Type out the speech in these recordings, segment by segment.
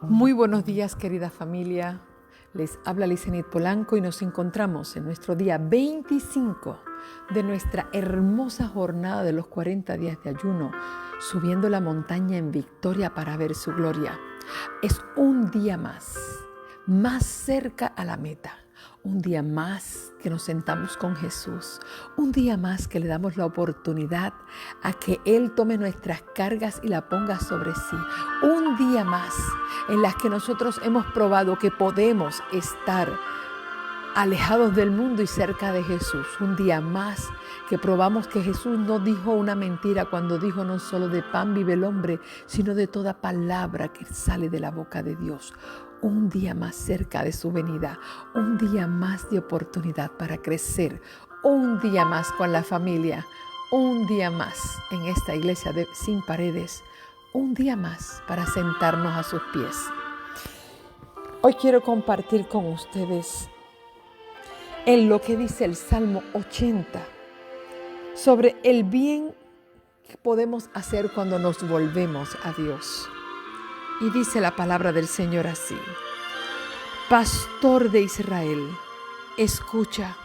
Muy buenos días, querida familia. Les habla Lizenit Polanco y nos encontramos en nuestro día 25 de nuestra hermosa jornada de los 40 días de ayuno, subiendo la montaña en victoria para ver su gloria. Es un día más cerca a la meta. Un día más que nos sentamos con Jesús. Un día más que le damos la oportunidad a que Él tome nuestras cargas y la ponga sobre sí. Un día más en las que nosotros hemos probado que podemos estar alejados del mundo y cerca de Jesús. Un día más que probamos que Jesús no dijo una mentira cuando dijo no solo de pan vive el hombre, sino de toda palabra que sale de la boca de Dios. Un día más cerca de su venida, un día más de oportunidad para crecer, un día más con la familia, un día más en esta iglesia sin paredes, un día más para sentarnos a sus pies. Hoy quiero compartir con ustedes en lo que dice el Salmo 80 sobre el bien que podemos hacer cuando nos volvemos a Dios. Y dice la palabra del Señor así: Pastor de Israel, escucha,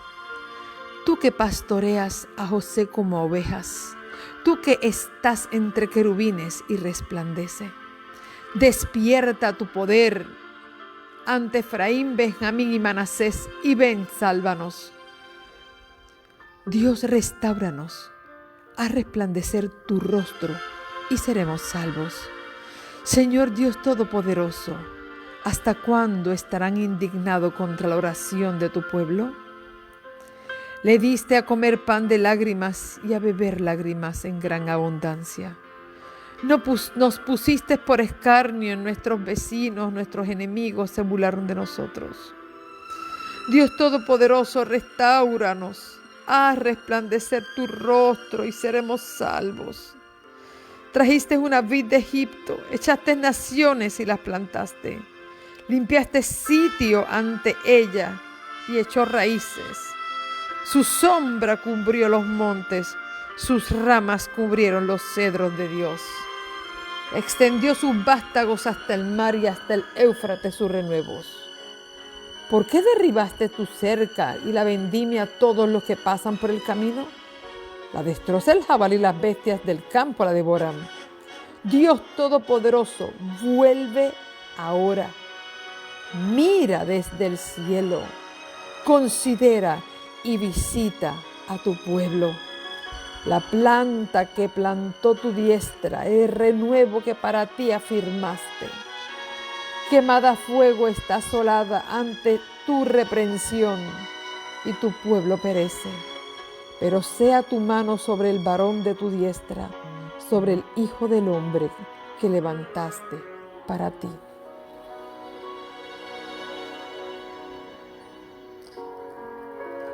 tú que pastoreas a José como ovejas, tú que estás entre querubines y resplandece. Despierta tu poder ante Efraín, Benjamín y Manasés, y ven, sálvanos. Dios, restáuranos, haz resplandecer tu rostro y seremos salvos. Señor Dios Todopoderoso, ¿hasta cuándo estarán indignados contra la oración de tu pueblo? Le diste a comer pan de lágrimas y a beber lágrimas en gran abundancia. Nos pusiste por escarnio en nuestros vecinos, nuestros enemigos se burlaron de nosotros. Dios Todopoderoso, restáuranos, haz resplandecer tu rostro y seremos salvos. Trajiste una vid de Egipto, echaste naciones y las plantaste. Limpiaste sitio ante ella y echó raíces. Su sombra cubrió los montes, sus ramas cubrieron los cedros de Dios. Extendió sus vástagos hasta el mar y hasta el Éufrates sus renuevos. ¿Por qué derribaste tu cerca y la vendimia a todos los que pasan por el camino? La destroza el jabalí y las bestias del campo la devoran. Dios Todopoderoso, vuelve ahora. Mira desde el cielo. Considera y visita a tu pueblo. La planta que plantó tu diestra, el renuevo que para ti afirmaste. Quemada a fuego está asolada ante tu reprensión y tu pueblo perece. Pero sea tu mano sobre el varón de tu diestra, sobre el Hijo del Hombre que levantaste para ti.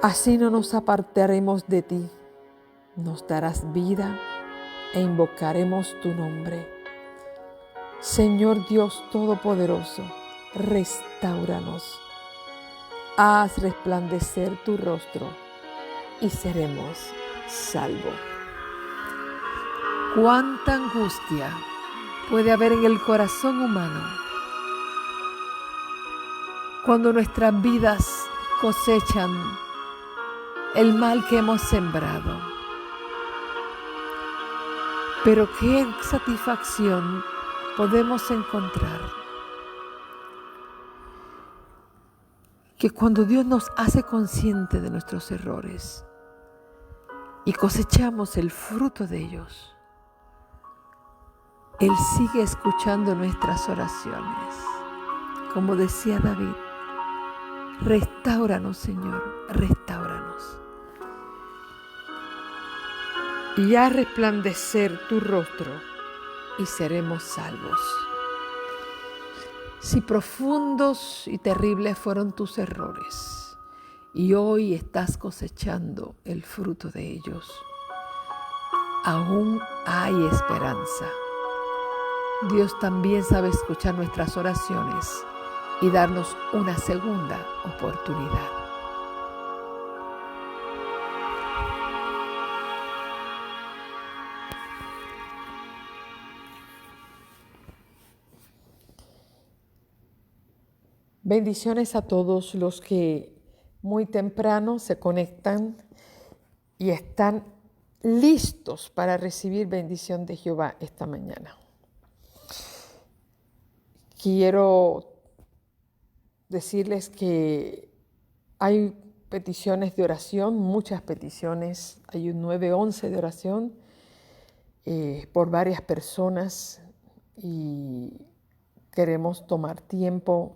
Así no nos apartaremos de ti, nos darás vida e invocaremos tu nombre. Señor Dios Todopoderoso, restáuranos, haz resplandecer tu rostro y seremos salvos. Cuánta angustia puede haber en el corazón humano cuando nuestras vidas cosechan el mal que hemos sembrado. Pero qué satisfacción podemos encontrar que cuando Dios nos hace consciente de nuestros errores y cosechamos el fruto de ellos, Él sigue escuchando nuestras oraciones. Como decía David, restáuranos, Señor, restáuranos. Y haz resplandecer tu rostro y seremos salvos. Si profundos y terribles fueron tus errores y hoy estás cosechando el fruto de ellos, aún hay esperanza. Dios también sabe escuchar nuestras oraciones y darnos una segunda oportunidad. Bendiciones a todos los que muy temprano se conectan y están listos para recibir bendición de Jehová esta mañana. Quiero decirles que hay peticiones de oración, muchas peticiones, hay un 911 de oración por varias personas y queremos tomar tiempo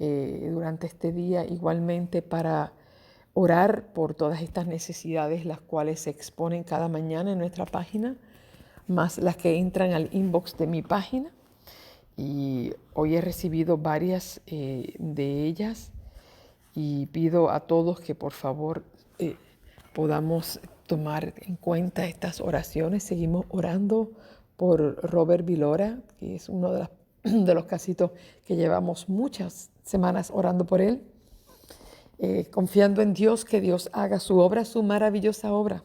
durante este día igualmente para orar por todas estas necesidades, las cuales se exponen cada mañana en nuestra página, más las que entran al inbox de mi página. Y hoy he recibido varias de ellas y pido a todos que por favor podamos tomar en cuenta estas oraciones. Seguimos orando por Robert Vilora, que es uno de los casitos que llevamos muchas semanas orando por él, confiando en Dios, que Dios haga su obra, su maravillosa obra.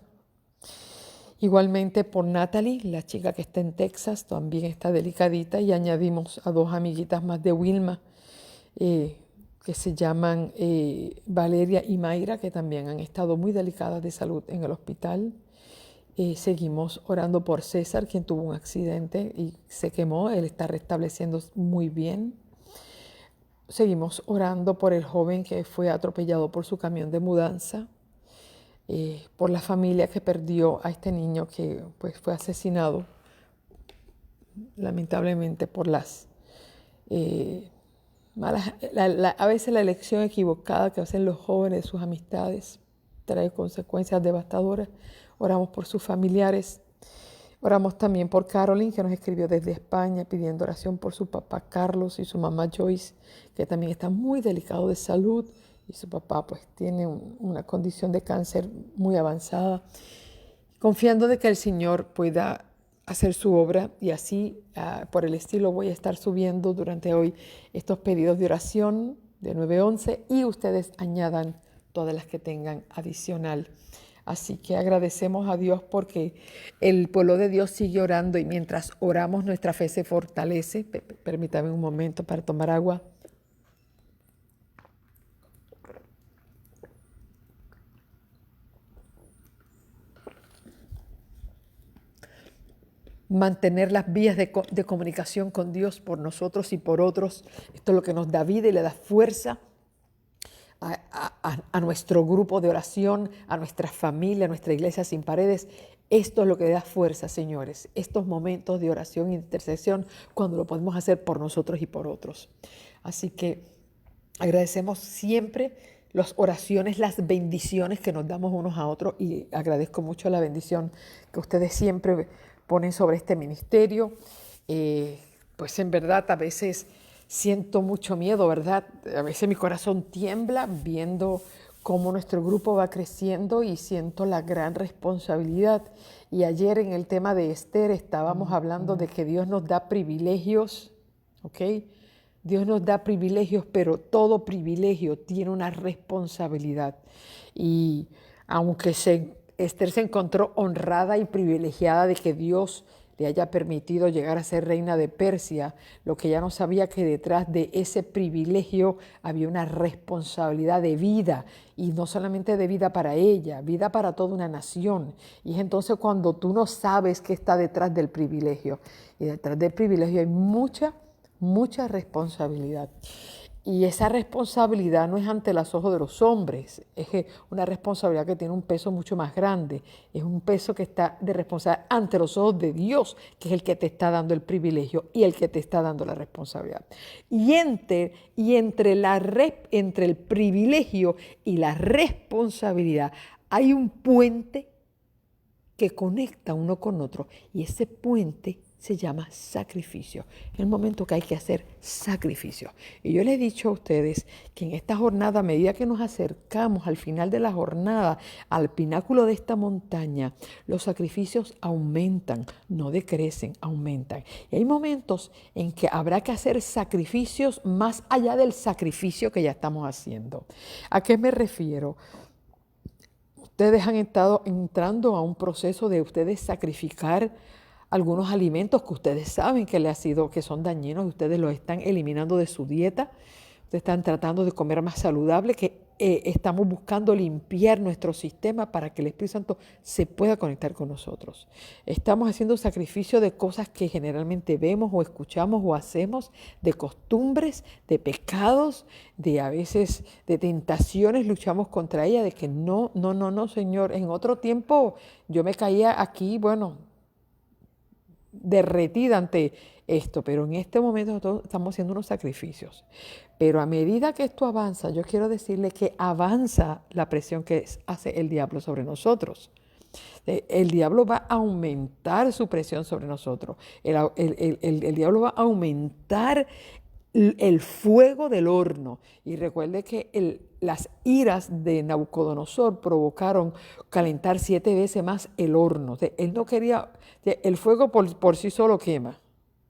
Igualmente por Natalie, la chica que está en Texas, también está delicadita, y añadimos a 2 amiguitas más de Wilma, que se llaman Valeria y Mayra, que también han estado muy delicadas de salud en el hospital. Seguimos orando por César, quien tuvo un accidente y se quemó. Él está restableciendo muy bien. Seguimos orando por el joven que fue atropellado por su camión de mudanza. Por la familia que perdió a este niño que pues, fue asesinado, lamentablemente por las malas, a veces la elección equivocada que hacen los jóvenes, sus amistades, trae consecuencias devastadoras. Oramos por sus familiares. Oramos también por Caroline, que nos escribió desde España pidiendo oración por su papá Carlos y su mamá Joyce, que también está muy delicado de salud, y su papá pues tiene una condición de cáncer muy avanzada, confiando de que el Señor pueda hacer su obra. Y así por el estilo voy a estar subiendo durante hoy estos pedidos de oración de 911 y ustedes añadan todas las que tengan adicional. Así que agradecemos a Dios porque el pueblo de Dios sigue orando y mientras oramos nuestra fe se fortalece. Permítame un momento para tomar agua. Mantener las vías de comunicación con Dios por nosotros y por otros. Esto es lo que nos da vida y le da fuerza a nuestro grupo de oración, a nuestra familia, a nuestra iglesia sin paredes. Esto es lo que da fuerza, señores. Estos momentos de oración e intercesión, cuando lo podemos hacer por nosotros y por otros. Así que agradecemos siempre las oraciones, las bendiciones que nos damos unos a otros, y agradezco mucho la bendición que ustedes siempre ponen sobre este ministerio. Pues en verdad a veces siento mucho miedo, ¿verdad? A veces mi corazón tiembla viendo cómo nuestro grupo va creciendo y siento la gran responsabilidad. Y ayer en el tema de Esther estábamos hablando de que Dios nos da privilegios, ¿ok? Dios nos da privilegios, pero todo privilegio tiene una responsabilidad. Y aunque Esther se encontró honrada y privilegiada de que Dios le haya permitido llegar a ser reina de Persia, lo que ella no sabía que detrás de ese privilegio había una responsabilidad de vida, y no solamente de vida para ella, vida para toda una nación. Y es entonces cuando tú no sabes qué está detrás del privilegio, y detrás del privilegio hay mucha responsabilidad. Y esa responsabilidad no es ante los ojos de los hombres, es una responsabilidad que tiene un peso mucho más grande. Es un peso que está de responsabilidad ante los ojos de Dios, que es el que te está dando el privilegio y el que te está dando la responsabilidad. Y entre el privilegio y la responsabilidad hay un puente que conecta uno con otro, y ese puente se llama sacrificio. Es el momento que hay que hacer sacrificio. Y yo les he dicho a ustedes que en esta jornada, a medida que nos acercamos al final de la jornada, al pináculo de esta montaña, los sacrificios aumentan, no decrecen, aumentan. Y hay momentos en que habrá que hacer sacrificios más allá del sacrificio que ya estamos haciendo. ¿A qué me refiero? Ustedes han estado entrando a un proceso de ustedes sacrificar algunos alimentos que ustedes saben que son dañinos, y ustedes los están eliminando de su dieta ustedes están tratando de comer más saludable, que estamos buscando limpiar nuestro sistema para que el Espíritu Santo se pueda conectar con nosotros. Estamos haciendo sacrificio de cosas que generalmente vemos o escuchamos o hacemos, de costumbres, de pecados, de a veces de tentaciones, luchamos contra ella, de que no, Señor. En otro tiempo yo me caía aquí, bueno, derretida ante esto, pero en este momento nosotros estamos haciendo unos sacrificios. Pero a medida que esto avanza, yo quiero decirle que avanza la presión que hace el diablo sobre nosotros. El diablo va a aumentar su presión sobre nosotros. El diablo va a aumentar el fuego del horno. Y recuerde que las iras de Nabucodonosor provocaron calentar 7 veces más el horno. Él no quería, el fuego por sí solo quema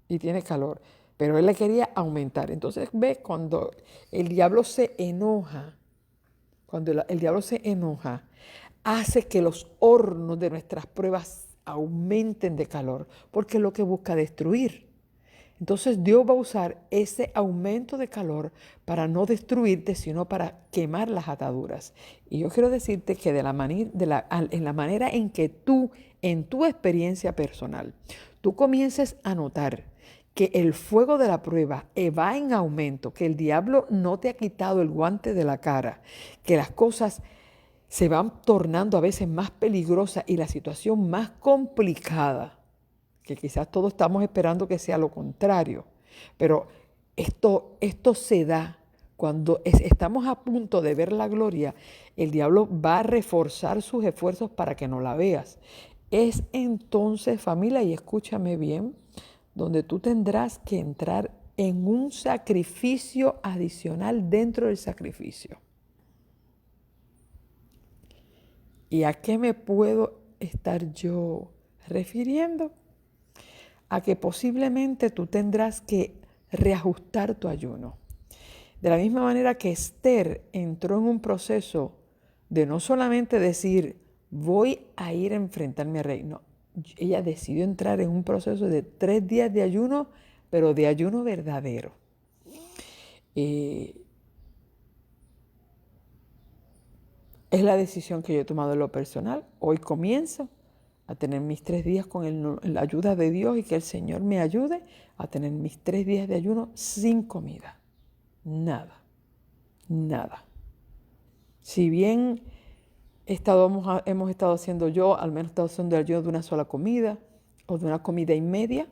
y tiene calor, pero él le quería aumentar. Entonces ve, cuando el diablo se enoja, hace que los hornos de nuestras pruebas aumenten de calor, porque es lo que busca destruir. Entonces Dios va a usar ese aumento de calor para no destruirte, sino para quemar las ataduras. Y yo quiero decirte que en la manera en que tú, en tu experiencia personal, tú comiences a notar que el fuego de la prueba va en aumento, que el diablo no te ha quitado el guante de la cara, que las cosas se van tornando a veces más peligrosas y la situación más complicada, que quizás todos estamos esperando que sea lo contrario, pero esto se da cuando estamos a punto de ver la gloria. El diablo va a reforzar sus esfuerzos para que no la veas. Es entonces, familia, y escúchame bien, donde tú tendrás que entrar en un sacrificio adicional dentro del sacrificio. ¿Y a qué me puedo estar yo refiriendo? A que posiblemente tú tendrás que reajustar tu ayuno. De la misma manera que Esther entró en un proceso de no solamente decir, voy a ir a enfrentarme al rey. No, ella decidió entrar en un proceso de 3 días de ayuno, pero de ayuno verdadero. Es la decisión que yo he tomado en lo personal. Hoy comienzo a tener mis 3 días con la ayuda de Dios y que el Señor me ayude a tener mis 3 días de ayuno sin comida. Nada. Si bien hemos estado haciendo al menos estado haciendo el ayuno de una sola comida o de una comida y media,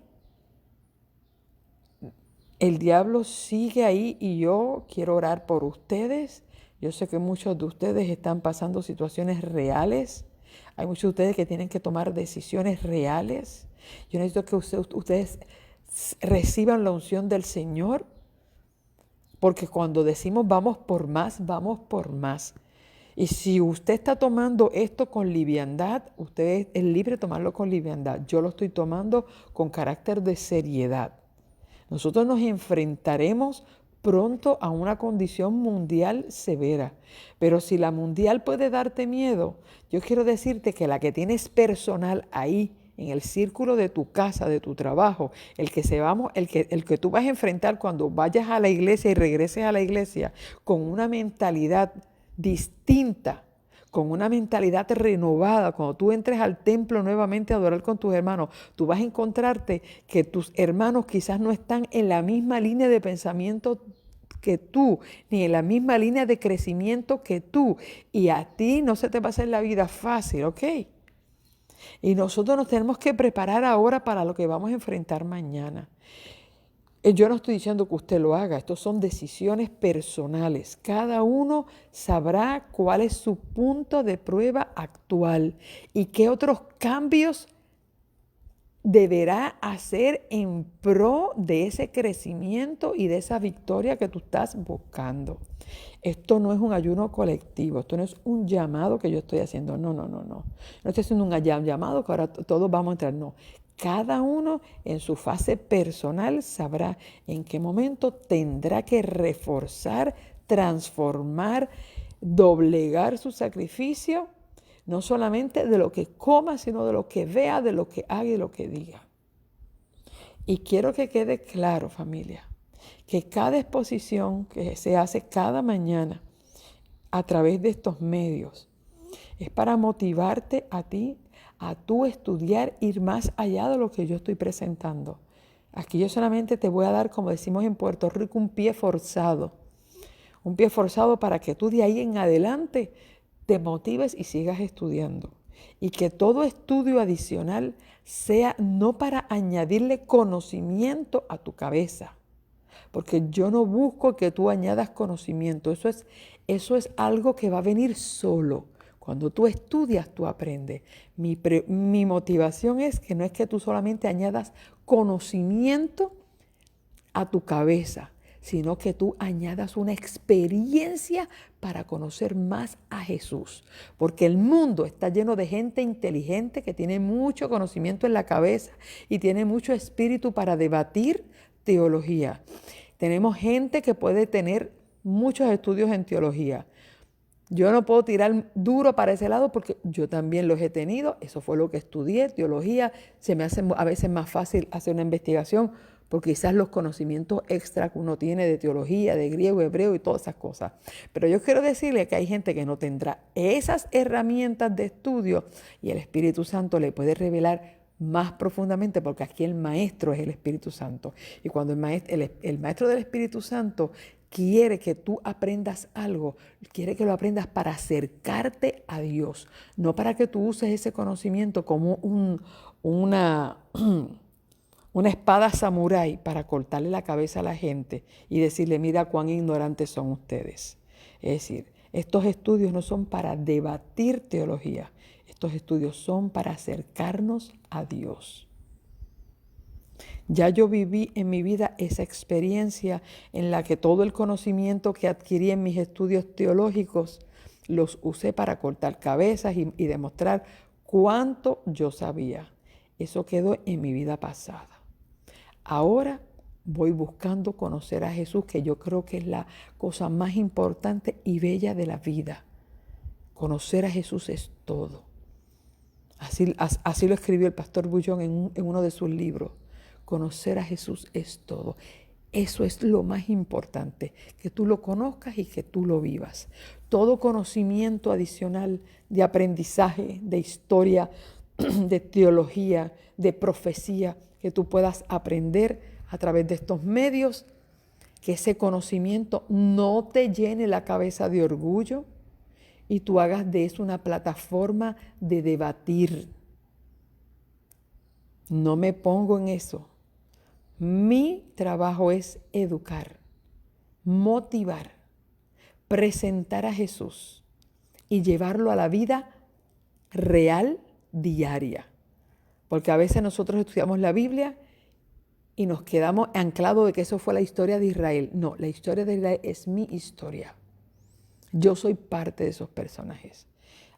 el diablo sigue ahí y yo quiero orar por ustedes. Yo sé que muchos de ustedes están pasando situaciones reales. Hay muchos de ustedes que tienen que tomar decisiones reales. Yo necesito que ustedes reciban la unción del Señor, porque cuando decimos vamos por más, vamos por más. Y si usted está tomando esto con liviandad, usted es libre de tomarlo con liviandad. Yo lo estoy tomando con carácter de seriedad. Nosotros nos enfrentaremos pronto a una condición mundial severa. Pero si la mundial puede darte miedo, yo quiero decirte que la que tienes personal ahí, en el círculo de tu casa, de tu trabajo, el que tú vas a enfrentar cuando vayas a la iglesia y regreses a la iglesia con una mentalidad distinta, con una mentalidad renovada. Cuando tú entres al templo nuevamente a adorar con tus hermanos, tú vas a encontrarte que tus hermanos quizás no están en la misma línea de pensamiento que tú, ni en la misma línea de crecimiento que tú, y a ti no se te va a hacer la vida fácil, ¿ok? Y nosotros nos tenemos que preparar ahora para lo que vamos a enfrentar mañana. Yo no estoy diciendo que usted lo haga, estos son decisiones personales. Cada uno sabrá cuál es su punto de prueba actual y qué otros cambios deberá hacer en pro de ese crecimiento y de esa victoria que tú estás buscando. Esto no es un ayuno colectivo, esto no es un llamado que yo estoy haciendo, no. No estoy haciendo un llamado que ahora todos vamos a entrar, no. Cada uno en su fase personal sabrá en qué momento tendrá que reforzar, transformar, doblegar su sacrificio, no solamente de lo que coma, sino de lo que vea, de lo que haga y de lo que diga. Y quiero que quede claro, familia, que cada exposición que se hace cada mañana a través de estos medios es para motivarte a ti, a tú estudiar, ir más allá de lo que yo estoy presentando. Aquí yo solamente te voy a dar, como decimos en Puerto Rico, un pie forzado para que tú de ahí en adelante te motives y sigas estudiando. Y que todo estudio adicional sea no para añadirle conocimiento a tu cabeza, porque yo no busco que tú añadas conocimiento. Eso es algo que va a venir solo. Cuando tú estudias, tú aprendes. Mi motivación es que no es que tú solamente añadas conocimiento a tu cabeza, sino que tú añadas una experiencia para conocer más a Jesús. Porque el mundo está lleno de gente inteligente que tiene mucho conocimiento en la cabeza y tiene mucho espíritu para debatir teología. Tenemos gente que puede tener muchos estudios en teología. Yo no puedo tirar duro para ese lado porque yo también los he tenido. Eso fue lo que estudié, teología. Se me hace a veces más fácil hacer una investigación porque quizás los conocimientos extra que uno tiene de teología, de griego, hebreo y todas esas cosas. Pero yo quiero decirle que hay gente que no tendrá esas herramientas de estudio y el Espíritu Santo le puede revelar más profundamente, porque aquí el maestro es el Espíritu Santo. Y cuando el maestro del Espíritu Santo quiere que tú aprendas algo, quiere que lo aprendas para acercarte a Dios, no para que tú uses ese conocimiento como una espada samurái para cortarle la cabeza a la gente y decirle, mira cuán ignorantes son ustedes. Es decir, estos estudios no son para debatir teología, estos estudios son para acercarnos a Dios. Ya yo viví en mi vida esa experiencia en la que todo el conocimiento que adquirí en mis estudios teológicos los usé para cortar cabezas y demostrar cuánto yo sabía. Eso quedó en mi vida pasada. Ahora voy buscando conocer a Jesús, que yo creo que es la cosa más importante y bella de la vida. Conocer a Jesús es todo. Así lo escribió el pastor Bullón en uno de sus libros. Conocer a Jesús es todo. Eso es lo más importante, que tú lo conozcas y que tú lo vivas. Todo conocimiento adicional de aprendizaje, de historia, de teología, de profecía, que tú puedas aprender a través de estos medios, que ese conocimiento no te llene la cabeza de orgullo y tú hagas de eso una plataforma de debatir. No me pongo en eso. Mi trabajo es educar, motivar, presentar a Jesús y llevarlo a la vida real diaria. Porque a veces nosotros estudiamos la Biblia y nos quedamos anclados de que eso fue la historia de Israel. No, la historia de Israel es mi historia. Yo soy parte de esos personajes.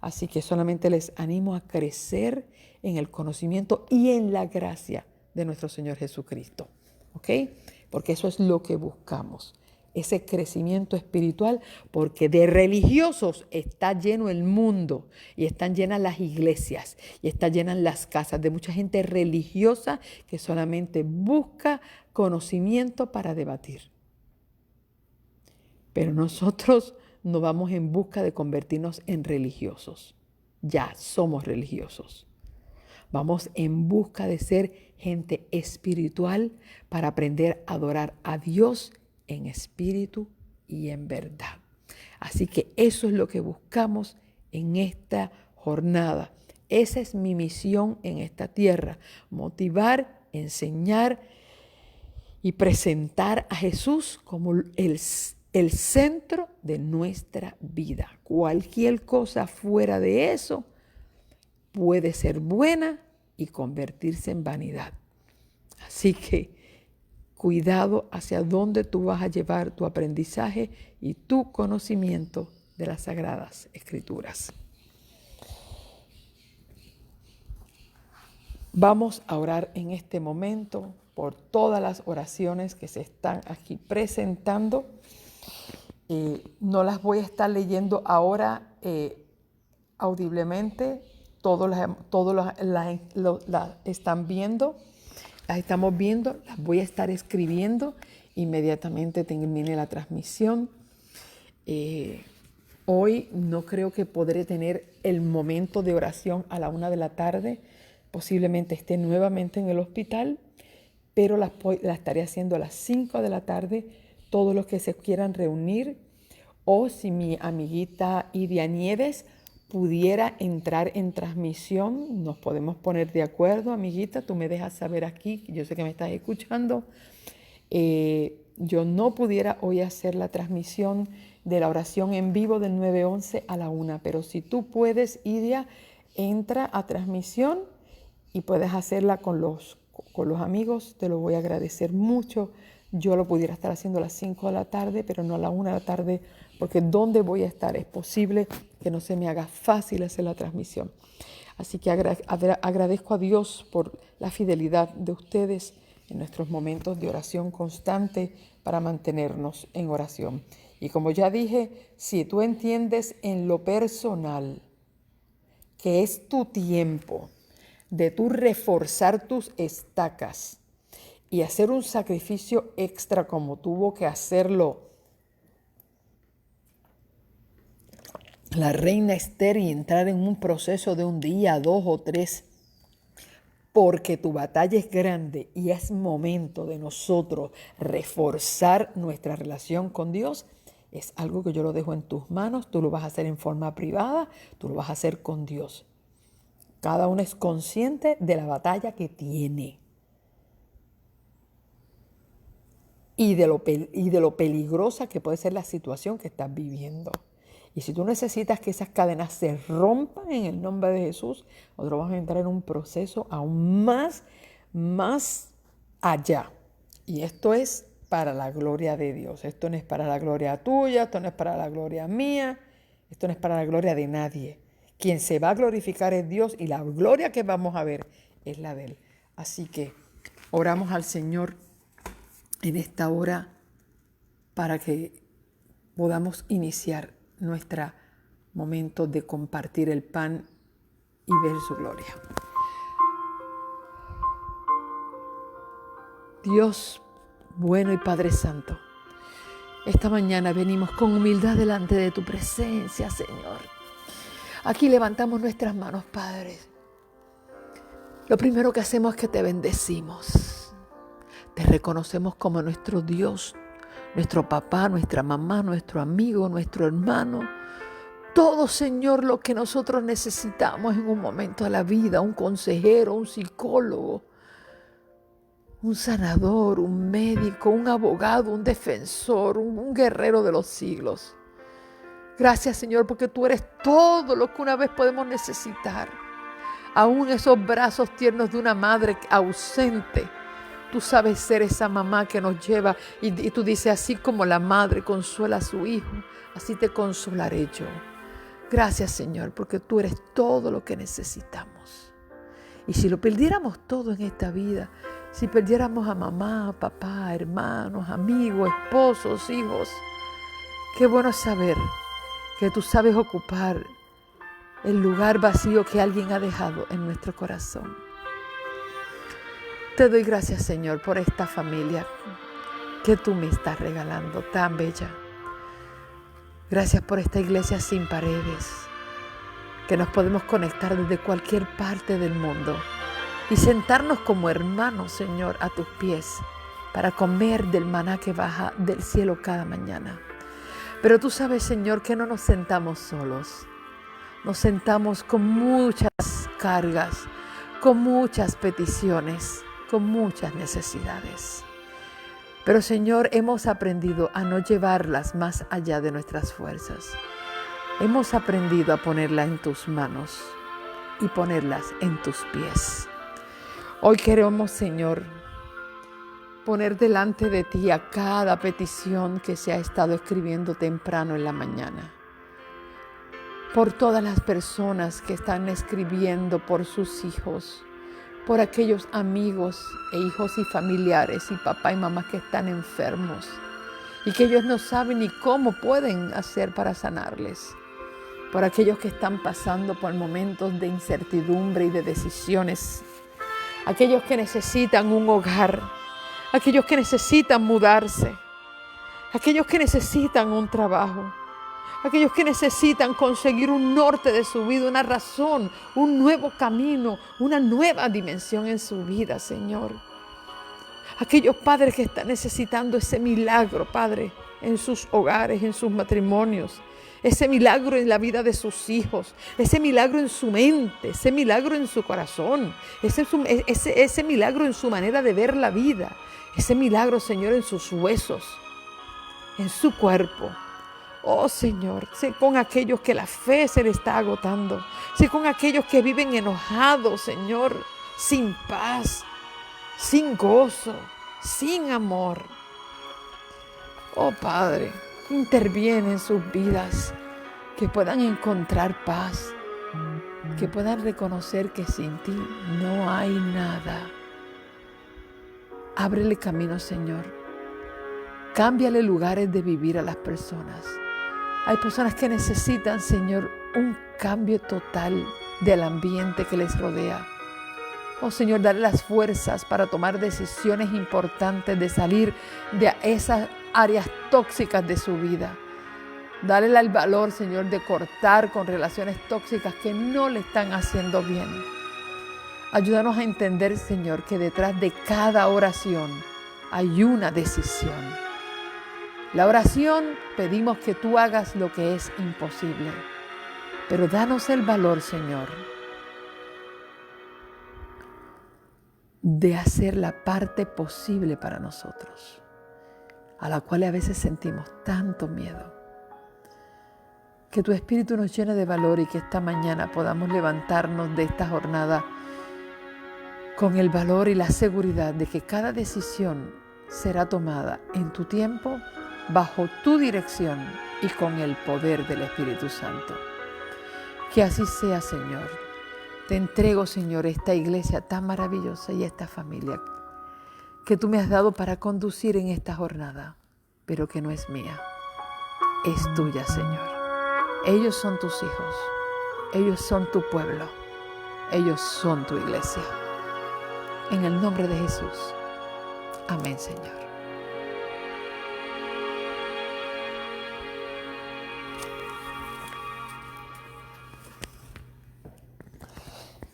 Así que solamente les animo a crecer en el conocimiento y en la gracia de nuestro Señor Jesucristo. ¿Ok? Porque eso es lo que buscamos. Ese crecimiento espiritual, porque de religiosos está lleno el mundo y están llenas las iglesias y están llenas las casas de mucha gente religiosa que solamente busca conocimiento para debatir. Pero nosotros no vamos en busca de convertirnos en religiosos. Ya somos religiosos. Vamos en busca de ser gente espiritual para aprender a adorar a Dios en espíritu y en verdad. Así que eso es lo que buscamos en esta jornada. Esa es mi misión en esta tierra: motivar, enseñar y presentar a Jesús como el centro de nuestra vida. Cualquier cosa fuera de eso puede ser buena y convertirse en vanidad. Así que cuidado hacia dónde tú vas a llevar tu aprendizaje y tu conocimiento de las Sagradas Escrituras. Vamos a orar en este momento por todas las oraciones que se están aquí presentando. No las voy a estar leyendo ahora audiblemente. Todos las están viendo, las estamos viendo, las voy a estar escribiendo inmediatamente termine la transmisión. Hoy no creo que podré tener el momento de oración a la 1 de la tarde. Posiblemente esté nuevamente en el hospital, pero la estaré haciendo a las 5 de la tarde. Todos los que se quieran reunir, o si mi amiguita Idia Nieves pudiera entrar en transmisión, nos podemos poner de acuerdo, amiguita, tú me dejas saber aquí, yo sé que me estás escuchando. Yo no pudiera hoy hacer la transmisión de la oración en vivo del 9:11 a la 1, pero si tú puedes, Idia, entra a transmisión y puedes hacerla con los amigos, te lo voy a agradecer mucho. Yo lo pudiera estar haciendo a las 5 de la tarde, pero no a la 1 de la tarde, porque ¿dónde voy a estar? Es posible que no se me haga fácil hacer la transmisión. Así que agradezco a Dios por la fidelidad de ustedes en nuestros momentos de oración constante para mantenernos en oración. Y como ya dije, si tú entiendes en lo personal que es tu tiempo de tú reforzar tus estacas y hacer un sacrificio extra como tuvo que hacerlo la reina Esther y entrar en un proceso de un día, 2 o 3, porque tu batalla es grande y es momento de nosotros reforzar nuestra relación con Dios, es algo que yo lo dejo en tus manos. Tú lo vas a hacer en forma privada, tú lo vas a hacer con Dios. Cada uno es consciente de la batalla que tiene y de lo peligrosa que puede ser la situación que estás viviendo. Y si tú necesitas que esas cadenas se rompan en el nombre de Jesús, nosotros vamos a entrar en un proceso aún más allá. Y esto es para la gloria de Dios. Esto no es para la gloria tuya, esto no es para la gloria mía, esto no es para la gloria de nadie. Quien se va a glorificar es Dios y la gloria que vamos a ver es la de Él. Así que oramos al Señor en esta hora para que podamos iniciar nuestro momento de compartir el pan y ver su gloria. Dios bueno y Padre Santo, esta mañana venimos con humildad delante de tu presencia, Señor. Aquí levantamos nuestras manos, Padre. Lo primero que hacemos es que te bendecimos. Te reconocemos como nuestro Dios, nuestro papá, nuestra mamá, nuestro amigo, nuestro hermano. Todo, Señor, lo que nosotros necesitamos en un momento de la vida, un consejero, un psicólogo, un sanador, un médico, un abogado, un defensor, un guerrero de los siglos. Gracias, Señor, porque tú eres todo lo que una vez podemos necesitar. Aún esos brazos tiernos de una madre ausente, tú sabes ser esa mamá que nos lleva y tú dices, así como la madre consuela a su hijo, así te consolaré yo. Gracias, Señor, porque tú eres todo lo que necesitamos. Y si lo perdiéramos todo en esta vida, si perdiéramos a mamá, papá, hermanos, amigos, esposos, hijos, qué bueno saber que tú sabes ocupar el lugar vacío que alguien ha dejado en nuestro corazón. Te doy gracias, Señor, por esta familia que tú me estás regalando, tan bella. Gracias por esta iglesia sin paredes, que nos podemos conectar desde cualquier parte del mundo y sentarnos como hermanos, Señor, a tus pies para comer del maná que baja del cielo cada mañana. Pero tú sabes, Señor, que no nos sentamos solos. Nos sentamos con muchas cargas, con muchas peticiones, con muchas necesidades. Pero, Señor, hemos aprendido a no llevarlas más allá de nuestras fuerzas. Hemos aprendido a ponerlas en tus manos y ponerlas en tus pies. Hoy queremos, Señor, poner delante de ti a cada petición que se ha estado escribiendo temprano en la mañana. Por todas las personas que están escribiendo por sus hijos, por aquellos amigos e hijos y familiares y papá y mamá que están enfermos y que ellos no saben ni cómo pueden hacer para sanarles. Por aquellos que están pasando por momentos de incertidumbre y de decisiones. Aquellos que necesitan un hogar. aquellos que necesitan mudarse, aquellos que necesitan un trabajo, aquellos que necesitan conseguir un norte de su vida, una razón, un nuevo camino, una nueva dimensión en su vida, Señor. Aquellos padres que están necesitando ese milagro, Padre, en sus hogares, en sus matrimonios, ese milagro en la vida de sus hijos, ese milagro en su mente, ese milagro en su corazón, ese milagro en su manera de ver la vida, ese milagro, Señor, en sus huesos, en su cuerpo. Oh Señor, sé con aquellos que la fe se le está agotando, sé con aquellos que viven enojados, Señor, sin paz, sin gozo, sin amor. Oh Padre, interviene en sus vidas, que puedan encontrar paz, que puedan reconocer que sin ti no hay nada. Ábrele camino, Señor. Cámbiale lugares de vivir a las personas. Hay personas que necesitan, Señor, un cambio total del ambiente que les rodea. Oh Señor, dale las fuerzas para tomar decisiones importantes de salir de esas áreas tóxicas de su vida. Dale el valor, Señor, de cortar con relaciones tóxicas que no le están haciendo bien. Ayúdanos a entender, Señor, que detrás de cada oración hay una decisión. La oración pedimos que tú hagas lo que es imposible, pero danos el valor, Señor, de hacer la parte posible para nosotros, a la cual a veces sentimos tanto miedo. Que tu Espíritu nos llene de valor y que esta mañana podamos levantarnos de esta jornada con el valor y la seguridad de que cada decisión será tomada en tu tiempo, bajo tu dirección y con el poder del Espíritu Santo. Que así sea, Señor. Te entrego, Señor, esta iglesia tan maravillosa y esta familia que tú me has dado para conducir en esta jornada, pero que no es mía, es tuya, Señor. Ellos son tus hijos, ellos son tu pueblo, ellos son tu iglesia. En el nombre de Jesús. Amén, Señor.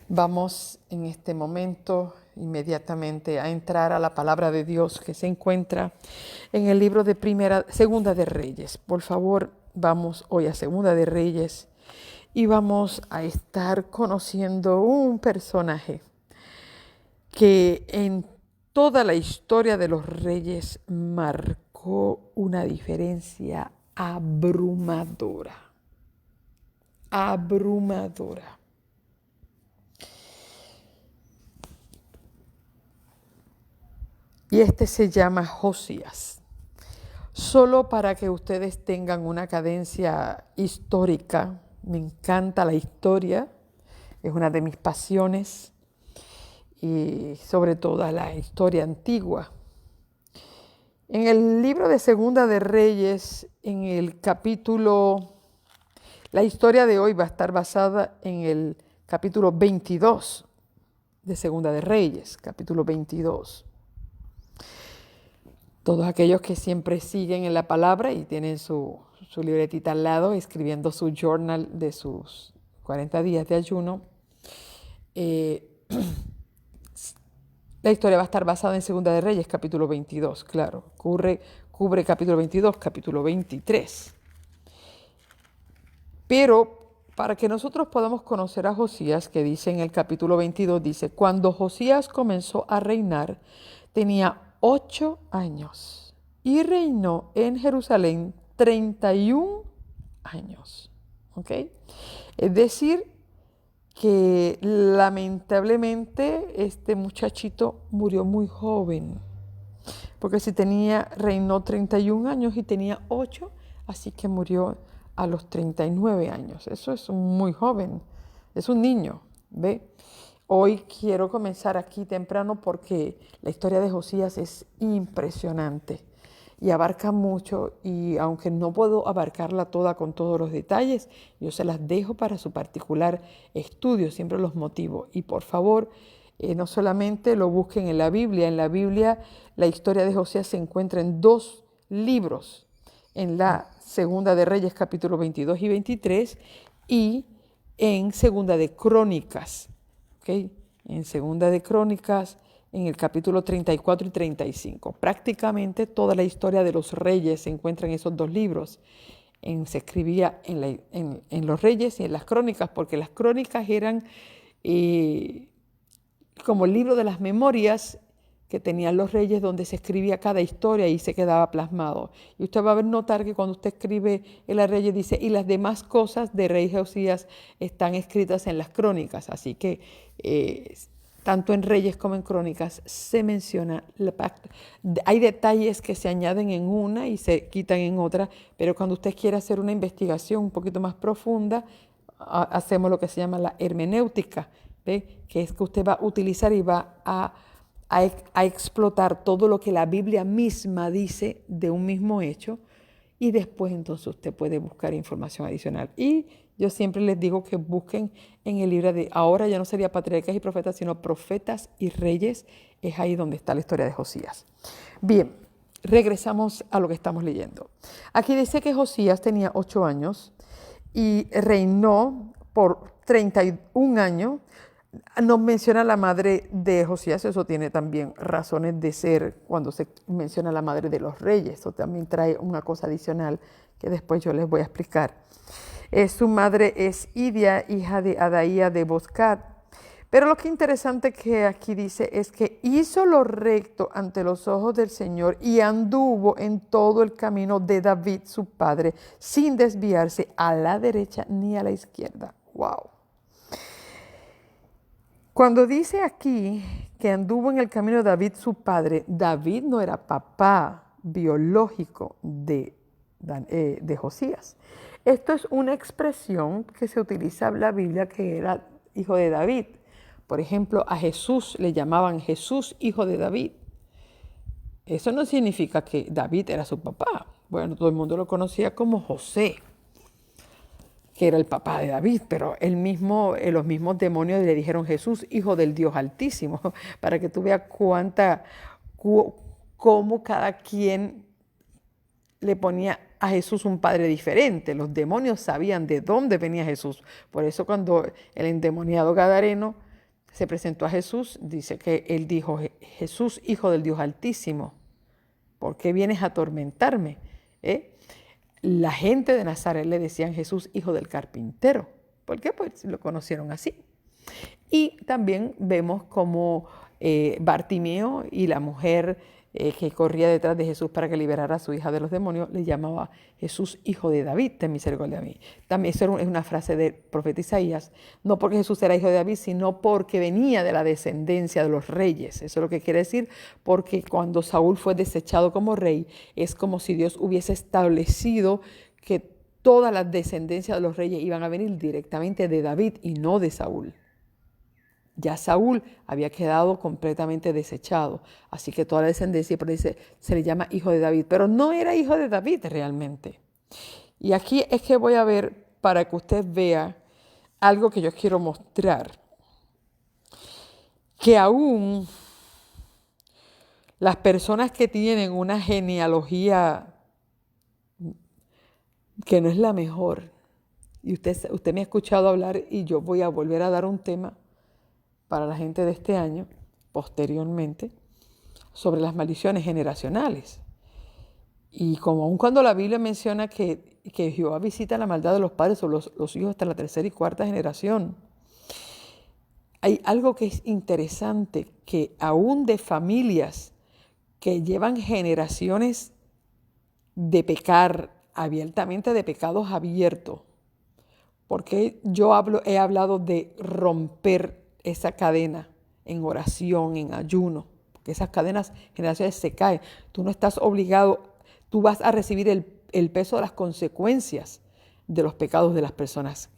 Vamos en este momento inmediatamente a entrar a la palabra de Dios que se encuentra en el libro de Segunda de Reyes. Por favor, vamos hoy a Segunda de Reyes y vamos a estar conociendo un personaje que en toda la historia de los reyes marcó una diferencia abrumadora. Abrumadora. Y este se llama Josías. Solo para que ustedes tengan una cadencia histórica, me encanta la historia, es una de mis pasiones, y sobre todo la historia antigua. En el libro de Segunda de Reyes, en el capítulo, la historia de hoy va a estar basada en el capítulo 22 de Segunda de Reyes, capítulo 22. Todos aquellos que siempre siguen en la palabra y tienen su libretita al lado, escribiendo su journal de sus 40 días de ayuno, la historia va a estar basada en Segunda de Reyes, capítulo 22, claro. Cubre capítulo 22, capítulo 23. Pero para que nosotros podamos conocer a Josías, que dice en el capítulo 22, dice, cuando Josías comenzó a reinar, tenía 8 años y reinó en Jerusalén 31 años. ¿Ok? Es decir, que lamentablemente este muchachito murió muy joven, porque si reinó 31 años y tenía 8, así que murió a los 39 años. Eso es muy joven, es un niño, ¿ve? Hoy quiero comenzar aquí temprano porque la historia de Josías es impresionante y abarca mucho, y aunque no puedo abarcarla toda con todos los detalles, yo se las dejo para su particular estudio, siempre los motivo. Y por favor, no solamente lo busquen en la Biblia la historia de Josías se encuentra en 2 libros, en la Segunda de Reyes capítulo 22 y 23 y en Segunda de Crónicas, ¿okay? En Segunda de Crónicas, en el capítulo 34 y 35. Prácticamente toda la historia de los reyes se encuentra en esos 2 libros. Se escribía en los reyes y en las crónicas, porque las crónicas eran como el libro de las memorias que tenían los reyes, donde se escribía cada historia y se quedaba plasmado. Y usted va a notar que cuando usted escribe en las Reyes dice, y las demás cosas de rey Josías están escritas en las crónicas. Así que tanto en Reyes como en Crónicas se menciona, hay detalles que se añaden en una y se quitan en otra, pero cuando usted quiere hacer una investigación un poquito más profunda, hacemos lo que se llama la hermenéutica, ¿ve? Que es que usted va a utilizar y va a explotar todo lo que la Biblia misma dice de un mismo hecho, y después entonces usted puede buscar información adicional. Y yo siempre les digo que busquen en el libro de, ahora ya no sería Patriarcas y Profetas, sino Profetas y Reyes. Es ahí donde está la historia de Josías. Bien, regresamos a lo que estamos leyendo. Aquí dice que Josías tenía 8 años y reinó por 31 años. Nos menciona la madre de Josías, eso tiene también razones de ser cuando se menciona la madre de los reyes. Eso también trae una cosa adicional que después yo les voy a explicar. Su madre es Idia, hija de Adaía de Boscat. Pero lo que interesante que aquí dice es que hizo lo recto ante los ojos del Señor y anduvo en todo el camino de David, su padre, sin desviarse a la derecha ni a la izquierda. ¡Wow! Cuando dice aquí que anduvo en el camino de David, su padre, David no era papá biológico de Josías. Esto es una expresión que se utiliza en la Biblia, que era hijo de David. Por ejemplo, a Jesús le llamaban Jesús, hijo de David. Eso no significa que David era su papá. Bueno, todo el mundo lo conocía como José, que era el papá de David, pero los mismos demonios le dijeron Jesús, hijo del Dios Altísimo, para que tú veas cómo cada quien le ponía a Jesús un padre diferente. Los demonios sabían de dónde venía Jesús. Por eso cuando el endemoniado gadareno se presentó a Jesús, dice que él dijo, Jesús, hijo del Dios Altísimo, ¿por qué vienes a atormentarme? La gente de Nazaret le decían Jesús, hijo del carpintero. ¿Por qué? Pues lo conocieron así. Y también vemos como Bartimeo y la mujer que corría detrás de Jesús para que liberara a su hija de los demonios, le llamaba Jesús, hijo de David, ten misericordia de mí. También eso es una frase del profeta Isaías, no porque Jesús era hijo de David, sino porque venía de la descendencia de los reyes. Eso es lo que quiere decir, porque cuando Saúl fue desechado como rey, es como si Dios hubiese establecido que todas las descendencias de los reyes iban a venir directamente de David y no de Saúl. Ya Saúl había quedado completamente desechado, así que toda la descendencia, por eso se le llama hijo de David, pero no era hijo de David realmente. Y aquí es que voy a ver, para que usted vea algo que yo quiero mostrar, que aún las personas que tienen una genealogía que no es la mejor, y usted me ha escuchado hablar y yo voy a volver a dar un tema para la gente de este año, posteriormente, sobre las maldiciones generacionales. Y como aun cuando la Biblia menciona que Jehová visita la maldad de los padres o los hijos hasta la 3ª y 4ª generación, hay algo que es interesante, que aún de familias que llevan generaciones de pecar abiertamente, de pecados abiertos, porque yo he hablado de romper esa cadena en oración, en ayuno, porque esas cadenas generacionales se caen. Tú no estás obligado, tú vas a recibir el peso de las consecuencias de los pecados de las personas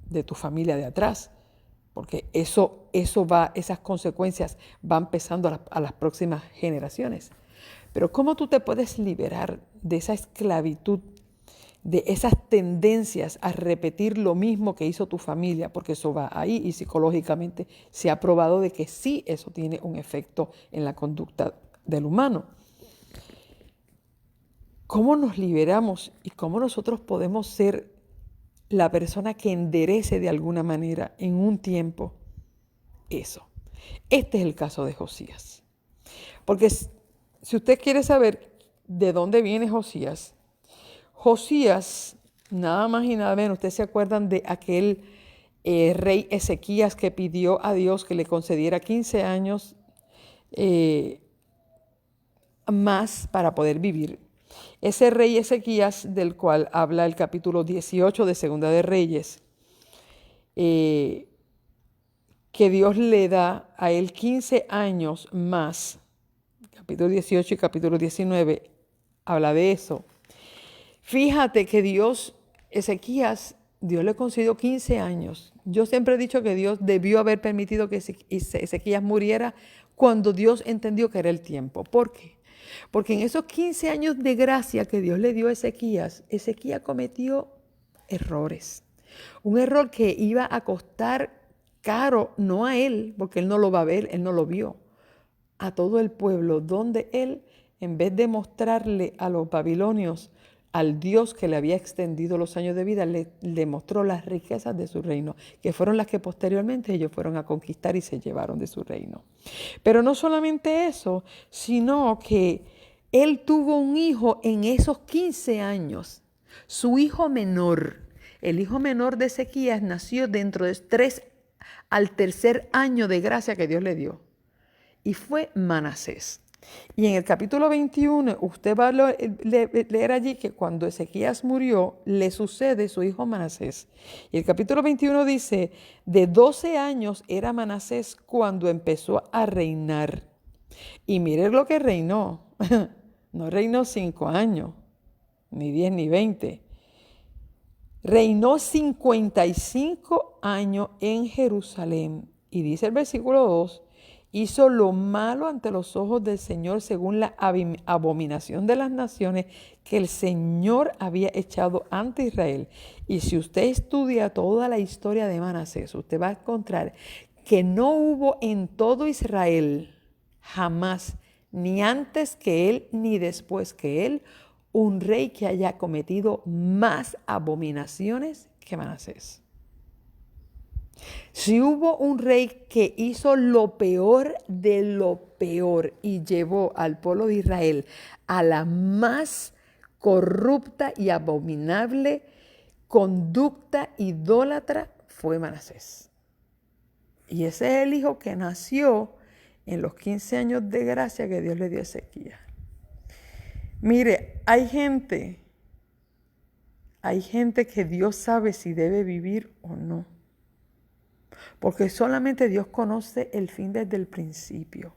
de tu familia de atrás, porque esas consecuencias van pesando a las próximas generaciones. Pero ¿cómo tú te puedes liberar de esa esclavitud de esas tendencias a repetir lo mismo que hizo tu familia, porque eso va ahí y psicológicamente se ha probado de que sí, eso tiene un efecto en la conducta del humano. ¿Cómo nos liberamos y cómo nosotros podemos ser la persona que enderece de alguna manera en un tiempo eso? Este es el caso de Josías. Porque si usted quiere saber de dónde viene Josías, Josías, nada más y nada menos, ustedes se acuerdan de aquel rey Ezequías que pidió a Dios que le concediera 15 años más para poder vivir. Ese rey Ezequías, del cual habla el capítulo 18 de Segunda de Reyes, que Dios le da a él 15 años más, capítulo 18 y capítulo 19, habla de eso. Fíjate que Dios le concedió 15 años. Yo siempre he dicho que Dios debió haber permitido que Ezequías muriera cuando Dios entendió que era el tiempo. ¿Por qué? Porque en esos 15 años de gracia que Dios le dio a Ezequías cometió errores. Un error que iba a costar caro, no a él, porque él no lo va a ver, él no lo vio, a todo el pueblo, donde él, en vez de mostrarle a los babilonios al Dios que le había extendido los años de vida, le mostró las riquezas de su reino, que fueron las que posteriormente ellos fueron a conquistar y se llevaron de su reino. Pero no solamente eso, sino que él tuvo un hijo en esos 15 años, su hijo menor. El hijo menor de Ezequías nació dentro de 3 al tercer año de gracia que Dios le dio, y fue Manasés. Y en el capítulo 21, usted va a leer allí que cuando Ezequías murió, le sucede su hijo Manasés. Y el capítulo 21 dice, de 12 años era Manasés cuando empezó a reinar. Y miren lo que reinó. No reinó 5 años, ni 10, ni 20. Reinó 55 años en Jerusalén. Y dice el versículo 2, hizo lo malo ante los ojos del Señor según la abominación de las naciones que el Señor había echado ante Israel. Y si usted estudia toda la historia de Manasés, usted va a encontrar que no hubo en todo Israel jamás, ni antes que él, ni después que él, un rey que haya cometido más abominaciones que Manasés. Si hubo un rey que hizo lo peor de lo peor y llevó al pueblo de Israel a la más corrupta y abominable conducta idólatra, fue Manasés. Y ese es el hijo que nació en los 15 años de gracia que Dios le dio a Ezequías. Mire, hay gente que Dios sabe si debe vivir o no. Porque solamente Dios conoce el fin desde el principio.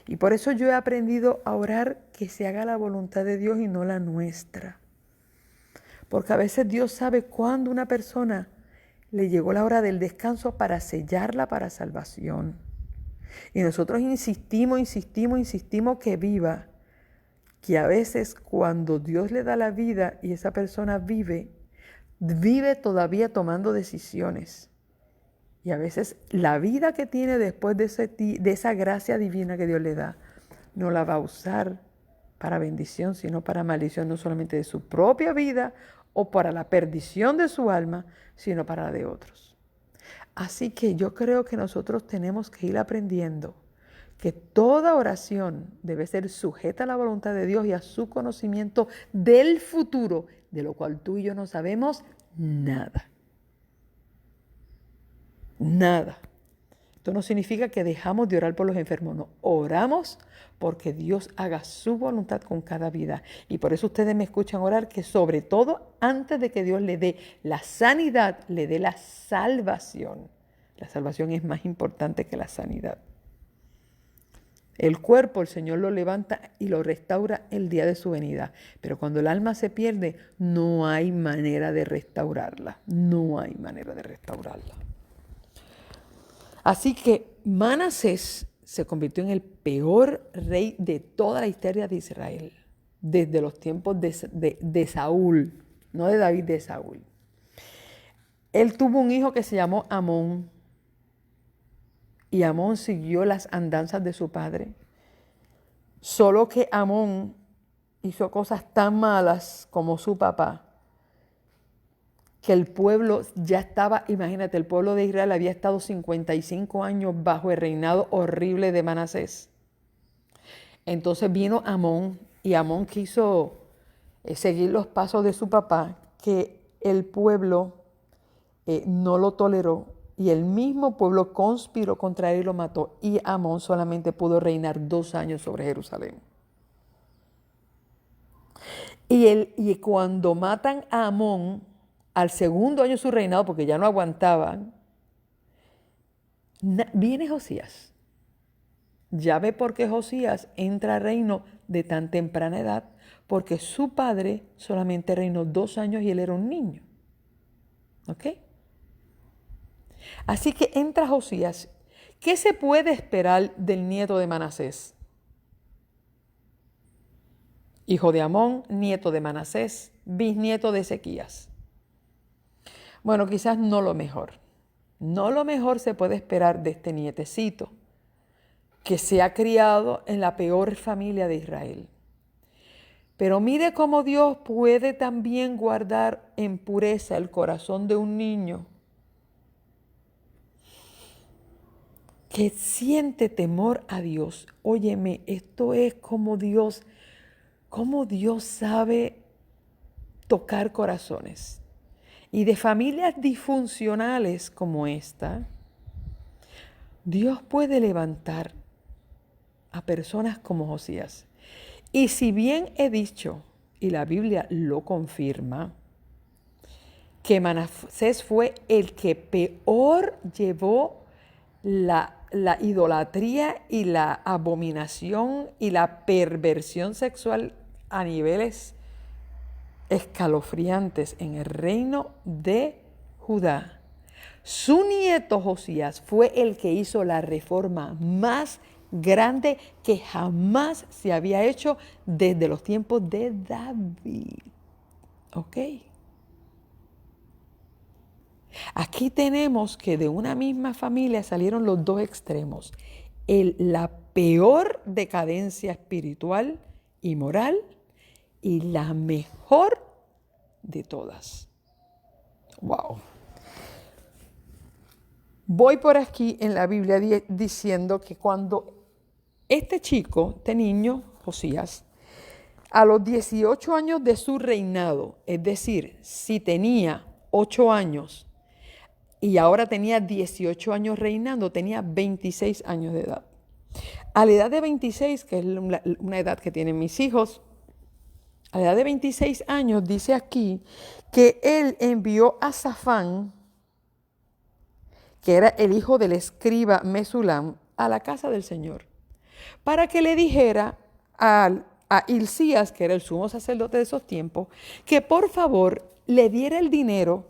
Y por eso yo he aprendido a orar que se haga la voluntad de Dios y no la nuestra. Porque a veces Dios sabe cuándo una persona le llegó la hora del descanso para sellarla para salvación. Y nosotros insistimos que viva. Que a veces cuando Dios le da la vida y esa persona vive todavía tomando decisiones. Y a veces la vida que tiene después de esa gracia divina que Dios le da, no la va a usar para bendición, sino para maldición, no solamente de su propia vida o para la perdición de su alma, sino para la de otros. Así que yo creo que nosotros tenemos que ir aprendiendo que toda oración debe ser sujeta a la voluntad de Dios y a su conocimiento del futuro, de lo cual tú y yo no sabemos nada. Nada. Esto no significa que dejamos de orar por los enfermos, no. Oramos porque Dios haga su voluntad con cada vida. Y por eso ustedes me escuchan orar que sobre todo antes de que Dios le dé la sanidad, le dé la salvación. La salvación es más importante que la sanidad. El cuerpo el Señor lo levanta y lo restaura el día de su venida. Pero cuando el alma se pierde, no hay manera de restaurarla. No hay manera de restaurarla. Así que Manasés se convirtió en el peor rey de toda la historia de Israel, desde los tiempos de Saúl. no de David, de Saúl. Él tuvo un hijo que se llamó Amón, y Amón siguió las andanzas de su padre. Solo que Amón hizo cosas tan malas como su papá, que el pueblo ya estaba, imagínate, el pueblo de Israel había estado 55 años bajo el reinado horrible de Manasés. Entonces vino Amón, y Amón quiso seguir los pasos de su papá, que el pueblo no lo toleró, y el mismo pueblo conspiró contra él y lo mató, y Amón solamente pudo reinar 2 años sobre Jerusalén. Y cuando matan a Amón, al segundo año de su reinado, porque ya no aguantaban, viene Josías. Ya ve por qué Josías entra al reino de tan temprana edad, porque su padre solamente reinó 2 años y él era un niño. ¿Ok? Así que entra Josías. ¿Qué se puede esperar del nieto de Manasés? Hijo de Amón, nieto de Manasés, bisnieto de Ezequías. Bueno, quizás no lo mejor. No lo mejor se puede esperar de este nietecito, que se ha criado en la peor familia de Israel. Pero mire cómo Dios puede también guardar en pureza el corazón de un niño que siente temor a Dios. Óyeme, esto es como Dios sabe tocar corazones. Y de familias disfuncionales como esta, Dios puede levantar a personas como Josías. Y si bien he dicho, y la Biblia lo confirma, que Manasés fue el que peor llevó la idolatría y la abominación y la perversión sexual a niveles escalofriantes en el reino de Judá, su nieto Josías fue el que hizo la reforma más grande que jamás se había hecho desde los tiempos de David. ¿Ok? Aquí tenemos que de una misma familia salieron los dos extremos. La peor decadencia espiritual y moral y la mejor de todas. ¡Wow! Voy por aquí en la Biblia diciendo que cuando este niño, Josías, a los 18 años de su reinado, es decir, si tenía 8 años y ahora tenía 18 años reinando, tenía 26 años de edad. A la edad de 26, que es una edad que tienen mis hijos, a la edad de 26 años dice aquí que él envió a Safán, que era el hijo del escriba Mesulam, a la casa del Señor, para que le dijera a Hilcías, que era el sumo sacerdote de esos tiempos, que por favor le diera el dinero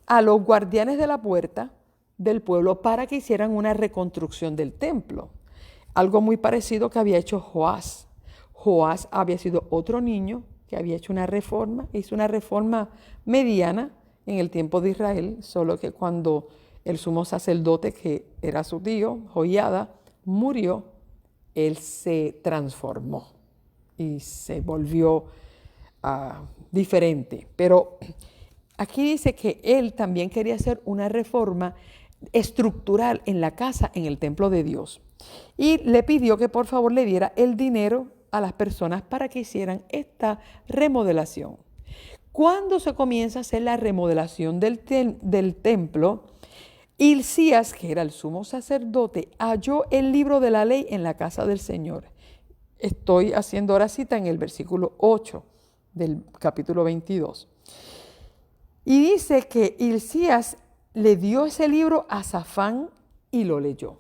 a los guardianes de la puerta del pueblo para que hicieran una reconstrucción del templo. Algo muy parecido que había hecho Joás. Joás había sido otro niño que había hecho una reforma, hizo una reforma mediana en el tiempo de Israel, solo que cuando el sumo sacerdote, que era su tío, Joiada, murió, él se transformó y se volvió diferente. Pero aquí dice que él también quería hacer una reforma estructural en la casa, en el templo de Dios. Y le pidió que por favor le diera el dinero a las personas para que hicieran esta remodelación. Cuando se comienza a hacer la remodelación del templo, Hilcías, que era el sumo sacerdote, halló el libro de la ley en la casa del Señor. Estoy haciendo ahora cita en el versículo 8 del capítulo 22. Y dice que Hilcías le dio ese libro a Safán y lo leyó.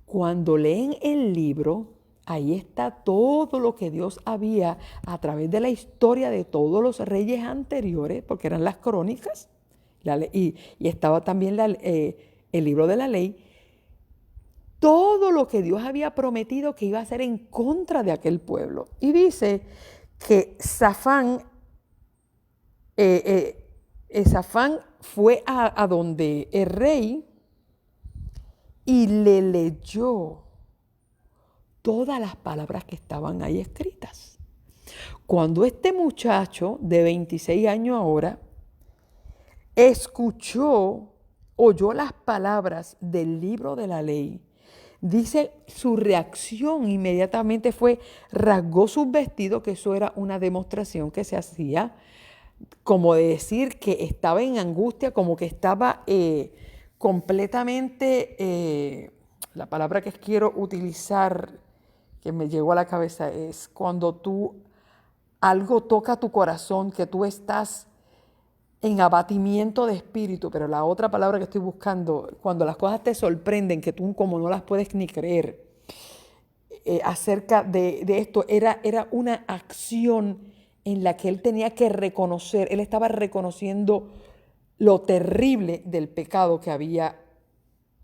Cuando leen el libro, ahí está todo lo que Dios había a través de la historia de todos los reyes anteriores, porque eran las crónicas, y estaba también el libro de la ley. Todo lo que Dios había prometido que iba a hacer en contra de aquel pueblo. Y dice que Safán Safán fue a donde el rey y le leyó todas las palabras que estaban ahí escritas. Cuando este muchacho de 26 años ahora oyó las palabras del libro de la ley, dice, su reacción inmediatamente fue, rasgó sus vestidos, que eso era una demostración que se hacía, como de decir que estaba en angustia, como que estaba completamente, la palabra que quiero utilizar, que me llegó a la cabeza, es cuando algo toca tu corazón, que tú estás en abatimiento de espíritu, pero la otra palabra que estoy buscando, cuando las cosas te sorprenden, que tú como no las puedes ni creer, acerca de esto, era una acción en la que él tenía que reconocer, él estaba reconociendo lo terrible del pecado que había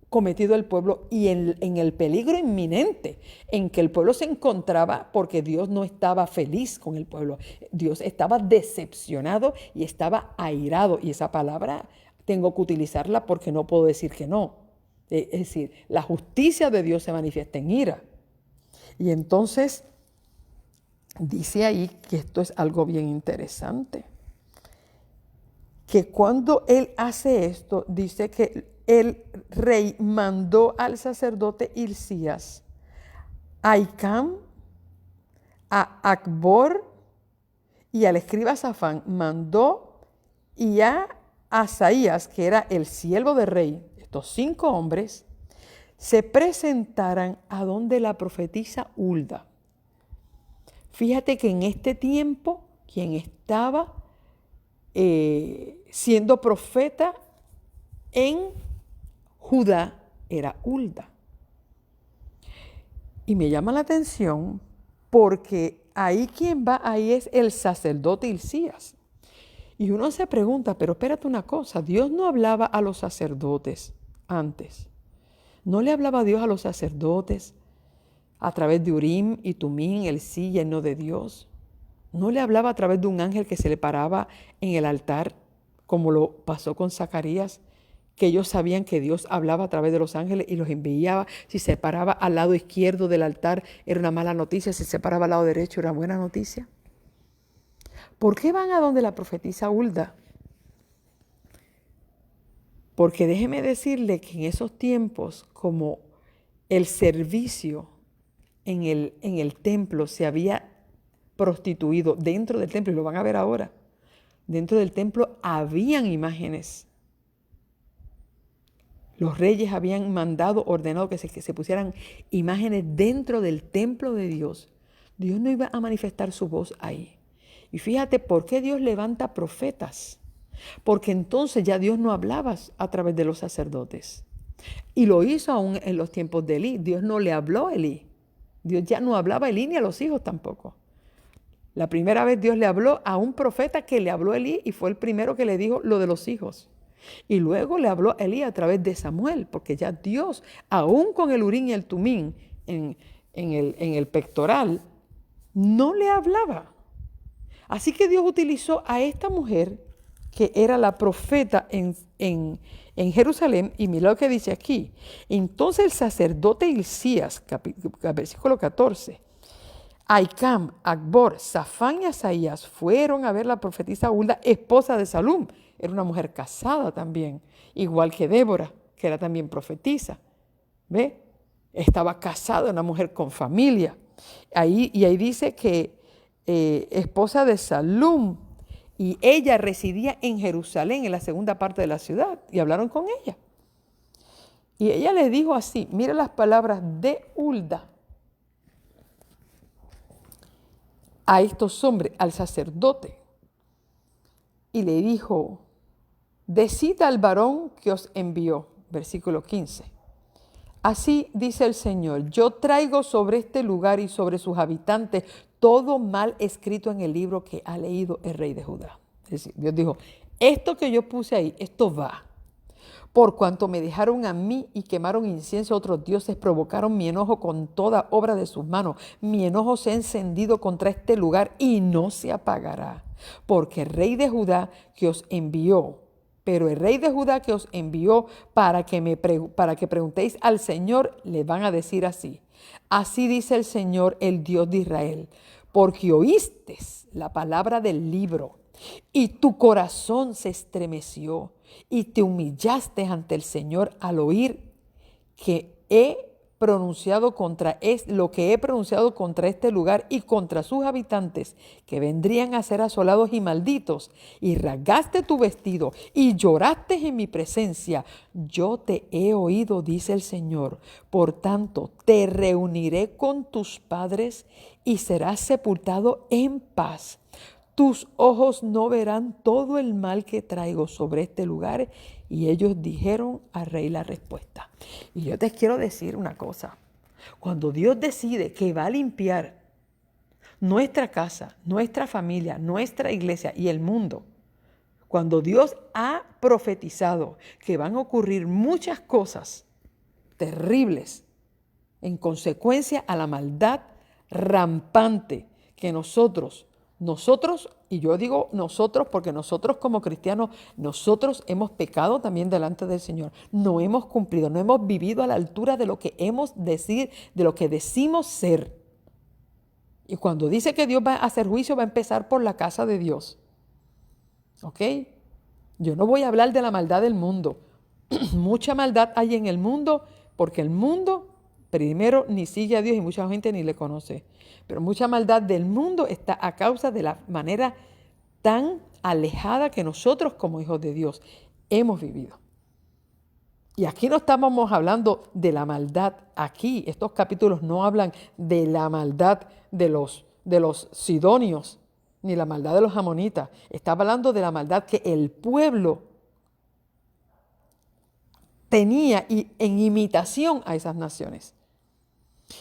cometido el pueblo y en el peligro inminente en que el pueblo se encontraba, porque Dios no estaba feliz con el pueblo. Dios estaba decepcionado y estaba airado. Y esa palabra tengo que utilizarla porque no puedo decir que no. Es decir, la justicia de Dios se manifiesta en ira. Y entonces dice ahí que esto es algo bien interesante. Que cuando él hace esto, dice que el rey mandó al sacerdote Hilcías, a Ahicam, a Acbor y al escriba Safán, mandó y a Asaías, que era el siervo del rey, estos 5 hombres, se presentaran a donde la profetisa Hulda. Fíjate que en este tiempo, quien estaba siendo profeta en Judá era Hulda. Y me llama la atención porque ahí quien va ahí es el sacerdote Hilcías. Y uno se pregunta, pero espérate una cosa, Dios no hablaba a los sacerdotes antes. No le hablaba a Dios a los sacerdotes a través de Urim y Tumim, el sí y el no de Dios. No le hablaba a través de un ángel que se le paraba en el altar, como lo pasó con Zacarías, que ellos sabían que Dios hablaba a través de los ángeles y los enviaba. Si se paraba al lado izquierdo del altar era una mala noticia, si se paraba al lado derecho era buena noticia. ¿Por qué van a donde la profetisa Hulda? Porque déjeme decirle que en esos tiempos, como el servicio en el templo se había prostituido dentro del templo, y lo van a ver ahora, dentro del templo habían imágenes. Los reyes habían ordenado que se pusieran imágenes dentro del templo de Dios. Dios no iba a manifestar su voz ahí. Y fíjate por qué Dios levanta profetas. Porque entonces ya Dios no hablaba a través de los sacerdotes. Y lo hizo aún en los tiempos de Elí. Dios no le habló a Elí. Dios ya no hablaba a Elí ni a los hijos tampoco. La primera vez Dios le habló a un profeta que le habló a Elí y fue el primero que le dijo lo de los hijos. Y luego le habló a Elí a través de Samuel, porque ya Dios, aún con el Urim y el Tumim en el pectoral, no le hablaba. Así que Dios utilizó a esta mujer, que era la profeta en Jerusalén, y mira lo que dice aquí. Entonces el sacerdote Hilcías, versículo 14, Ahicam, Acbor, Safán y Asaías fueron a ver la profetisa Hulda, esposa de Salum. Era una mujer casada también, igual que Débora, que era también profetisa. ¿Ve? Estaba casada, una mujer con familia. Ahí dice que esposa de Salum, y ella residía en Jerusalén, en la segunda parte de la ciudad, y hablaron con ella. Y ella le dijo así, mira las palabras de Hulda a estos hombres, al sacerdote, y le dijo, decid al varón que os envió, versículo 15. Así dice el Señor, yo traigo sobre este lugar y sobre sus habitantes todo mal escrito en el libro que ha leído el rey de Judá. Es decir, Dios dijo, esto que yo puse ahí, esto va. Por cuanto me dejaron a mí y quemaron incienso a otros dioses, provocaron mi enojo con toda obra de sus manos. Mi enojo se ha encendido contra este lugar y no se apagará. porque el rey de Judá que os envió, pero el rey de Judá que os envió para que preguntéis al Señor, le van a decir así. Así dice el Señor, el Dios de Israel, porque oíste la palabra del libro y tu corazón se estremeció y te humillaste ante el Señor al oír lo que he pronunciado contra este lugar y contra sus habitantes, que vendrían a ser asolados y malditos, y rasgaste tu vestido y lloraste en mi presencia. Yo te he oído, dice el Señor. Por tanto, te reuniré con tus padres y serás sepultado en paz. Tus ojos no verán todo el mal que traigo sobre este lugar. Y ellos dijeron al rey la respuesta. Y yo te quiero decir una cosa. Cuando Dios decide que va a limpiar nuestra casa, nuestra familia, nuestra iglesia y el mundo, cuando Dios ha profetizado que van a ocurrir muchas cosas terribles en consecuencia a la maldad rampante que nosotros, y yo digo nosotros porque nosotros como cristianos, nosotros hemos pecado también delante del Señor. No hemos cumplido, no hemos vivido a la altura de lo que de lo que decimos ser. Y cuando dice que Dios va a hacer juicio, va a empezar por la casa de Dios. ¿Ok? Yo no voy a hablar de la maldad del mundo. Mucha maldad hay en el mundo porque el mundo primero ni sigue a Dios y mucha gente ni le conoce. Pero mucha maldad del mundo está a causa de la manera tan alejada que nosotros como hijos de Dios hemos vivido. Y aquí no estábamos hablando de la maldad. Aquí estos capítulos no hablan de la maldad de los sidonios ni la maldad de los amonitas. Está hablando de la maldad que el pueblo tenía en imitación a esas naciones.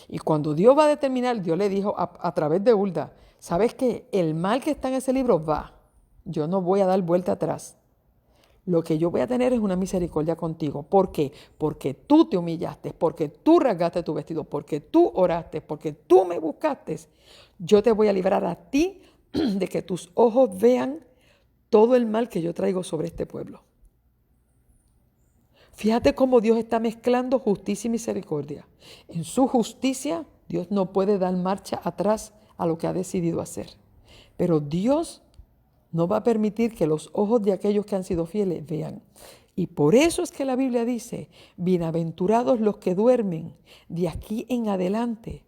Y cuando Dios va a determinar, Dios le dijo a través de Hulda, ¿sabes qué? El mal que está en ese libro va. Yo no voy a dar vuelta atrás. Lo que yo voy a tener es una misericordia contigo. ¿Por qué? Porque tú te humillaste, porque tú rasgaste tu vestido, porque tú oraste, porque tú me buscaste. Yo te voy a librar a ti de que tus ojos vean todo el mal que yo traigo sobre este pueblo. Fíjate cómo Dios está mezclando justicia y misericordia. En su justicia, Dios no puede dar marcha atrás a lo que ha decidido hacer. Pero Dios no va a permitir que los ojos de aquellos que han sido fieles vean. Y por eso es que la Biblia dice, bienaventurados los que duermen de aquí en adelante,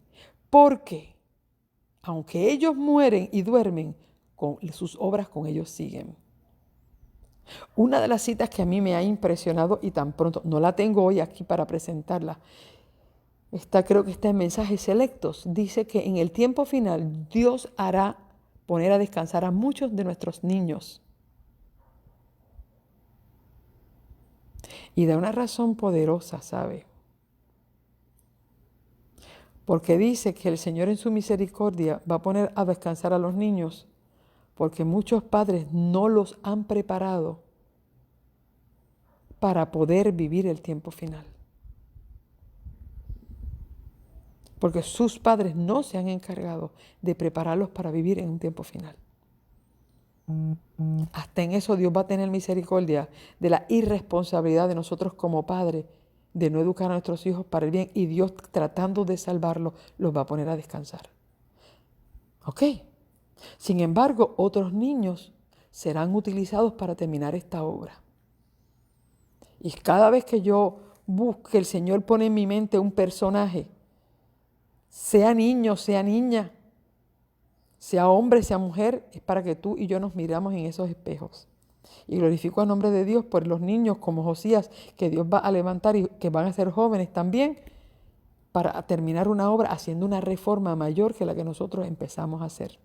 porque aunque ellos mueren y duermen, sus obras con ellos siguen. Una de las citas que a mí me ha impresionado y tan pronto, no la tengo hoy aquí para presentarla, creo que está en Mensajes Selectos, dice que en el tiempo final Dios hará poner a descansar a muchos de nuestros niños. Y da una razón poderosa, ¿sabe? Porque dice que el Señor en su misericordia va a poner a descansar a los niños porque muchos padres no los han preparado para poder vivir el tiempo final. Porque sus padres no se han encargado de prepararlos para vivir en un tiempo final. Hasta en eso Dios va a tener misericordia de la irresponsabilidad de nosotros como padres de no educar a nuestros hijos para el bien, y Dios, tratando de salvarlos, los va a poner a descansar. ¿Ok? Sin embargo, otros niños serán utilizados para terminar esta obra. Y cada vez que yo busque, el Señor pone en mi mente un personaje, sea niño, sea niña, sea hombre, sea mujer, es para que tú y yo nos miramos en esos espejos. Y glorifico el nombre de Dios por los niños como Josías, que Dios va a levantar y que van a ser jóvenes también, para terminar una obra haciendo una reforma mayor que la que nosotros empezamos a hacer.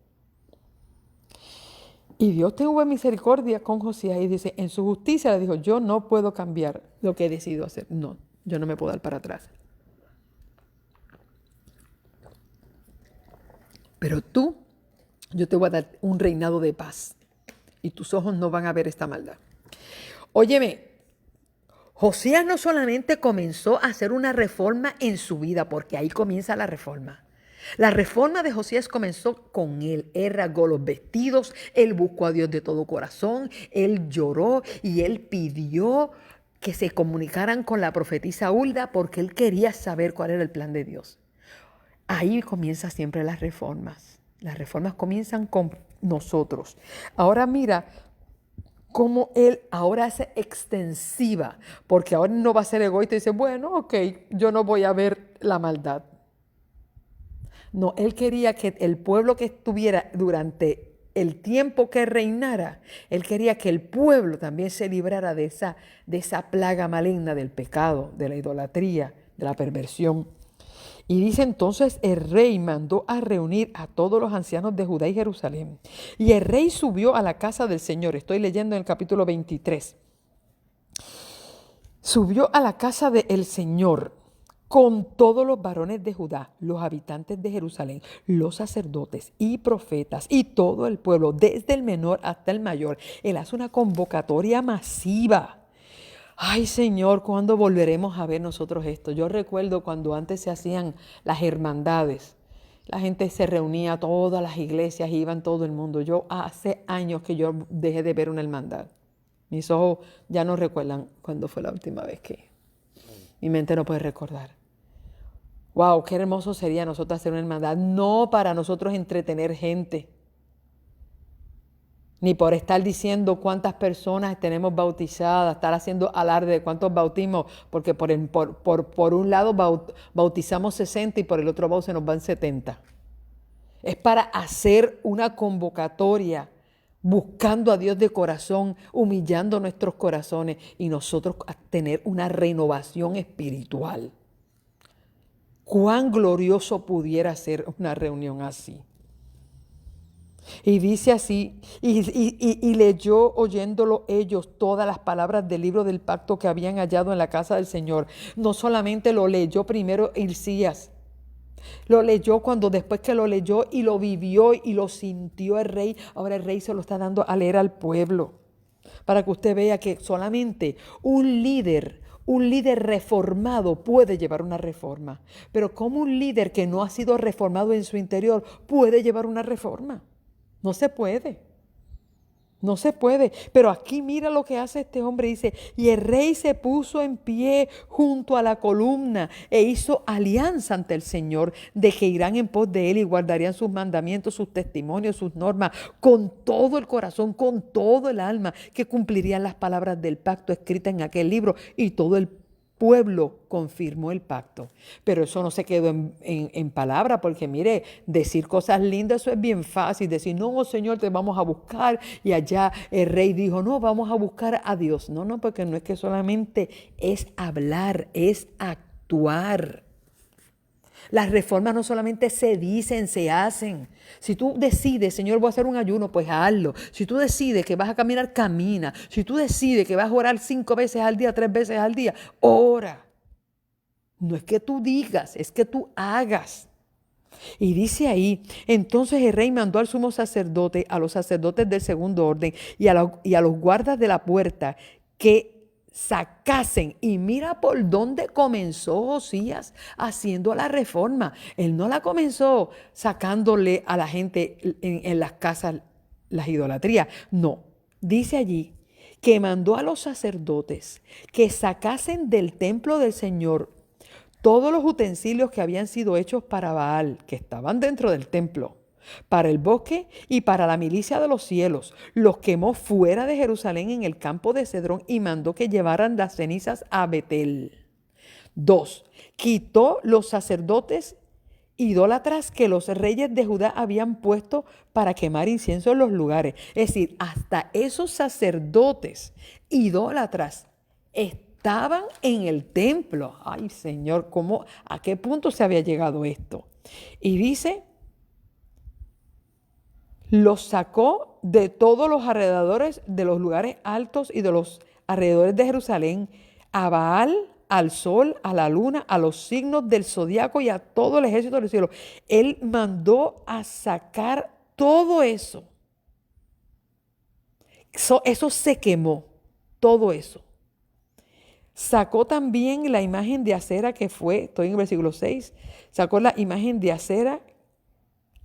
Y Dios tuvo misericordia con Josías y dice, en su justicia le dijo, yo no puedo cambiar lo que he decidido hacer. No, yo no me puedo dar para atrás. Pero yo te voy a dar un reinado de paz y tus ojos no van a ver esta maldad. Óyeme, Josías no solamente comenzó a hacer una reforma en su vida, porque ahí comienza la reforma. La reforma de Josías comenzó con él. Él rasgó los vestidos, él buscó a Dios de todo corazón, él lloró y él pidió que se comunicaran con la profetisa Hulda porque él quería saber cuál era el plan de Dios. Ahí comienzan siempre las reformas. Las reformas comienzan con nosotros. Ahora mira cómo él ahora hace extensiva, porque ahora no va a ser egoísta y dice, bueno, ok, yo no voy a ver la maldad. No, él quería que el pueblo que estuviera durante el tiempo que reinara, él quería que el pueblo también se librara de esa plaga maligna del pecado, de la idolatría, de la perversión. Y dice entonces el rey mandó a reunir a todos los ancianos de Judá y Jerusalén. Y el rey subió a la casa del Señor. Estoy leyendo en el capítulo 23. Subió a la casa del Señor con todos los varones de Judá, los habitantes de Jerusalén, los sacerdotes y profetas y todo el pueblo, desde el menor hasta el mayor. Él hace una convocatoria masiva. Ay, Señor, ¿cuándo volveremos a ver nosotros esto? Yo recuerdo cuando antes se hacían las hermandades. La gente se reunía, todas las iglesias, iban todo el mundo. Yo hace años que yo dejé de ver una hermandad. Mis ojos ya no recuerdan cuándo fue la última vez que mi mente no puede recordar. Wow, qué hermoso sería nosotros hacer una hermandad. No para nosotros entretener gente, ni por estar diciendo cuántas personas tenemos bautizadas, estar haciendo alarde de cuántos bautismos, porque por un lado bautizamos 60 y por el otro lado se nos van 70. Es para hacer una convocatoria, buscando a Dios de corazón, humillando nuestros corazones y nosotros a tener una renovación espiritual. Cuán glorioso pudiera ser una reunión así. Y dice así, y leyó oyéndolo ellos todas las palabras del libro del pacto que habían hallado en la casa del Señor. No solamente lo leyó primero Hilcías, lo leyó después que lo leyó y lo vivió y lo sintió el rey. Ahora el rey se lo está dando a leer al pueblo, para que usted vea que solamente un líder reformado puede llevar una reforma. Pero como un líder que no ha sido reformado en su interior puede llevar una reforma. No se puede. No se puede. Pero aquí mira lo que hace este hombre. Dice, y el rey se puso en pie junto a la columna e hizo alianza ante el Señor de que irán en pos de él y guardarían sus mandamientos, sus testimonios, sus normas, con todo el corazón, con todo el alma, que cumplirían las palabras del pacto escritas en aquel libro. Y todo el pueblo confirmó el pacto. Pero eso no se quedó en palabra, porque mire, decir cosas lindas, eso es bien fácil. Decir, no, Señor, te vamos a buscar. Y allá el rey dijo, no, vamos a buscar a Dios. No, porque no es que solamente es hablar, es actuar. Las reformas no solamente se dicen, se hacen. Si tú decides, Señor, voy a hacer un ayuno, pues hazlo. Si tú decides que vas a caminar, camina. Si tú decides que vas a orar 5 veces al día, 3 veces al día, ora. No es que tú digas, es que tú hagas. Y dice ahí, entonces el rey mandó al sumo sacerdote, a los sacerdotes del segundo orden y a los guardas de la puerta que sacasen. Y mira por dónde comenzó Josías haciendo la reforma. Él no la comenzó sacándole a la gente en las casas las idolatrías. No, dice allí que mandó a los sacerdotes que sacasen del templo del Señor todos los utensilios que habían sido hechos para Baal, que estaban dentro del templo, para el bosque y para la milicia de los cielos. Los quemó fuera de Jerusalén en el campo de Cedrón y mandó que llevaran las cenizas a Betel. 2. Quitó los sacerdotes idólatras que los reyes de Judá habían puesto para quemar incienso en los lugares. Es decir, hasta esos sacerdotes idólatras estaban en el templo. Ay, Señor, ¿a qué punto se había llegado esto? Y dice, los sacó de todos los alrededores de los lugares altos y de los alrededores de Jerusalén, a Baal, al sol, a la luna, a los signos del zodiaco y a todo el ejército del cielo. Él mandó a sacar todo eso. Eso se quemó, todo eso. Sacó también la imagen de acera que fue, estoy en el versículo 6, sacó la imagen de acera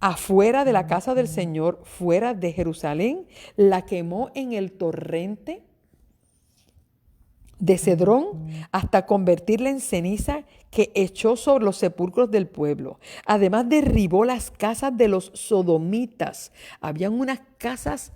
afuera de la casa del Señor, fuera de Jerusalén, la quemó en el torrente de Cedrón hasta convertirla en ceniza que echó sobre los sepulcros del pueblo. Además derribó las casas de los sodomitas. Habían unas casas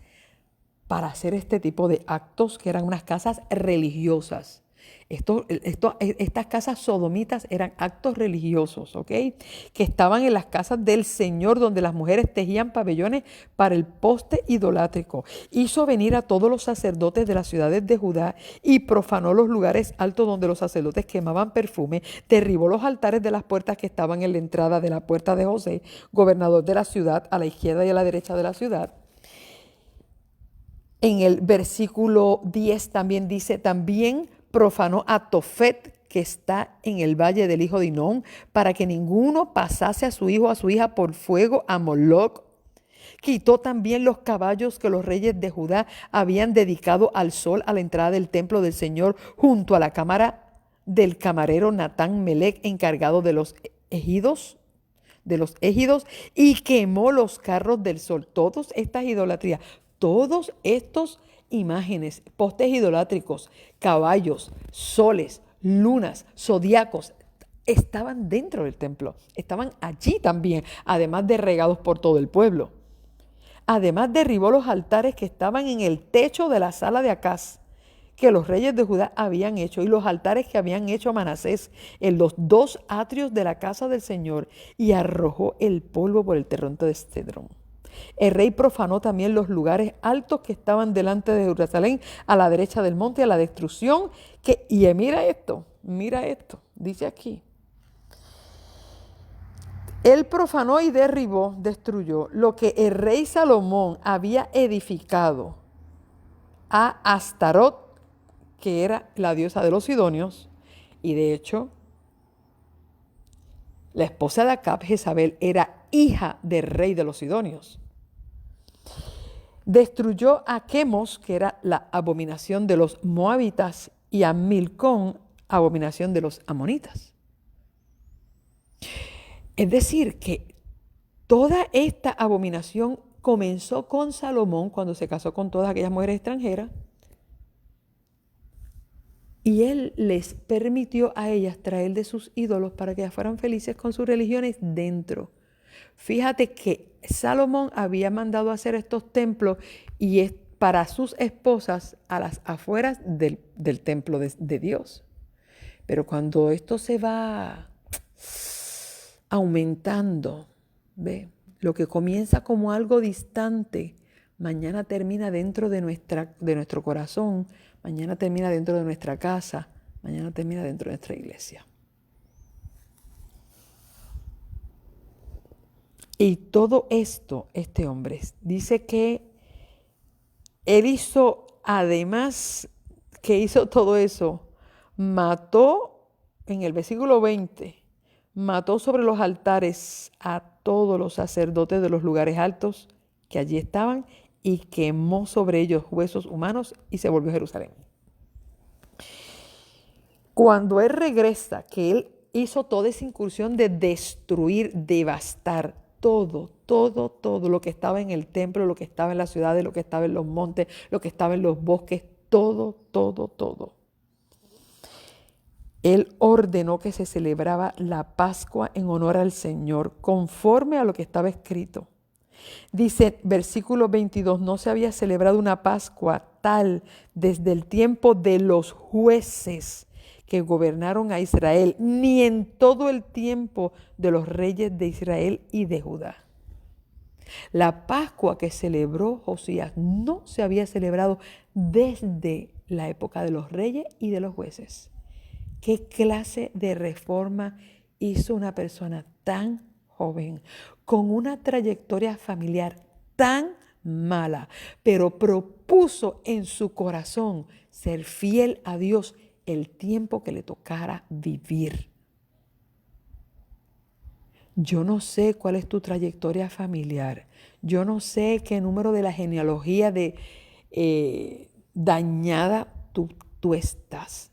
para hacer este tipo de actos que eran unas casas religiosas. Estas casas sodomitas eran actos religiosos, ¿ok? Que estaban en las casas del Señor, donde las mujeres tejían pabellones para el poste idolátrico. Hizo venir a todos los sacerdotes de las ciudades de Judá y profanó los lugares altos donde los sacerdotes quemaban perfume. Derribó los altares de las puertas que estaban en la entrada de la puerta de José, gobernador de la ciudad, a la izquierda y a la derecha de la ciudad. En el versículo 10 también dice, también profanó a Tofet, que está en el valle del hijo de Hinón, para que ninguno pasase a su hijo o a su hija por fuego a Moloc. Quitó también los caballos que los reyes de Judá habían dedicado al sol a la entrada del templo del Señor, junto a la cámara del camarero Natán Melec, encargado de los ejidos, y quemó los carros del sol. Todas estas idolatrías, todos estos imágenes, postes idolátricos, caballos, soles, lunas, zodiacos, estaban dentro del templo, estaban allí también, además de regados por todo el pueblo. Además derribó los altares que estaban en el techo de la sala de Acaz, que los reyes de Judá habían hecho, y los altares que habían hecho Manasés en los 2 atrios de la casa del Señor, y arrojó el polvo por el torrente de Cedrón. El rey profanó también los lugares altos que estaban delante de Jerusalén, a la derecha del monte, a la destrucción. Y mira esto, dice aquí. Él profanó y derribó, destruyó lo que el rey Salomón había edificado a Astarot, que era la diosa de los sidonios, y de hecho, la esposa de Acab, Jezabel, era hija del rey de los sidonios. Destruyó a Quemos, que era la abominación de los moabitas, y a Milcón, abominación de los amonitas. Es decir, que toda esta abominación comenzó con Salomón cuando se casó con todas aquellas mujeres extranjeras, y él les permitió a ellas traer de sus ídolos para que ellas fueran felices con sus religiones dentro. Fíjate que Salomón había mandado a hacer estos templos y es para sus esposas a las afueras del templo de Dios. Pero cuando esto se va aumentando, ¿ve? Lo que comienza como algo distante, mañana termina dentro de nuestro corazón, mañana termina dentro de nuestra casa, mañana termina dentro de nuestra iglesia. Y todo esto, este hombre, dice que él hizo, además que hizo todo eso, mató, en el versículo 20, mató sobre los altares a todos los sacerdotes de los lugares altos que allí estaban y quemó sobre ellos huesos humanos y se volvió a Jerusalén. Cuando él regresa, que él hizo toda esa incursión de destruir, devastar, todo lo que estaba en el templo, lo que estaba en las ciudades, lo que estaba en los montes, lo que estaba en los bosques, todo. Él ordenó que se celebraba la Pascua en honor al Señor, conforme a lo que estaba escrito. Dice, versículo 22, no se había celebrado una Pascua tal desde el tiempo de los jueces que gobernaron a Israel, ni en todo el tiempo de los reyes de Israel y de Judá. La Pascua que celebró Josías no se había celebrado desde la época de los reyes y de los jueces. ¿Qué clase de reforma hizo una persona tan joven, con una trayectoria familiar tan mala, pero propuso en su corazón ser fiel a Dios el tiempo que le tocara vivir? Yo no sé cuál es tu trayectoria familiar. Yo no sé qué número de la genealogía dañada tú estás.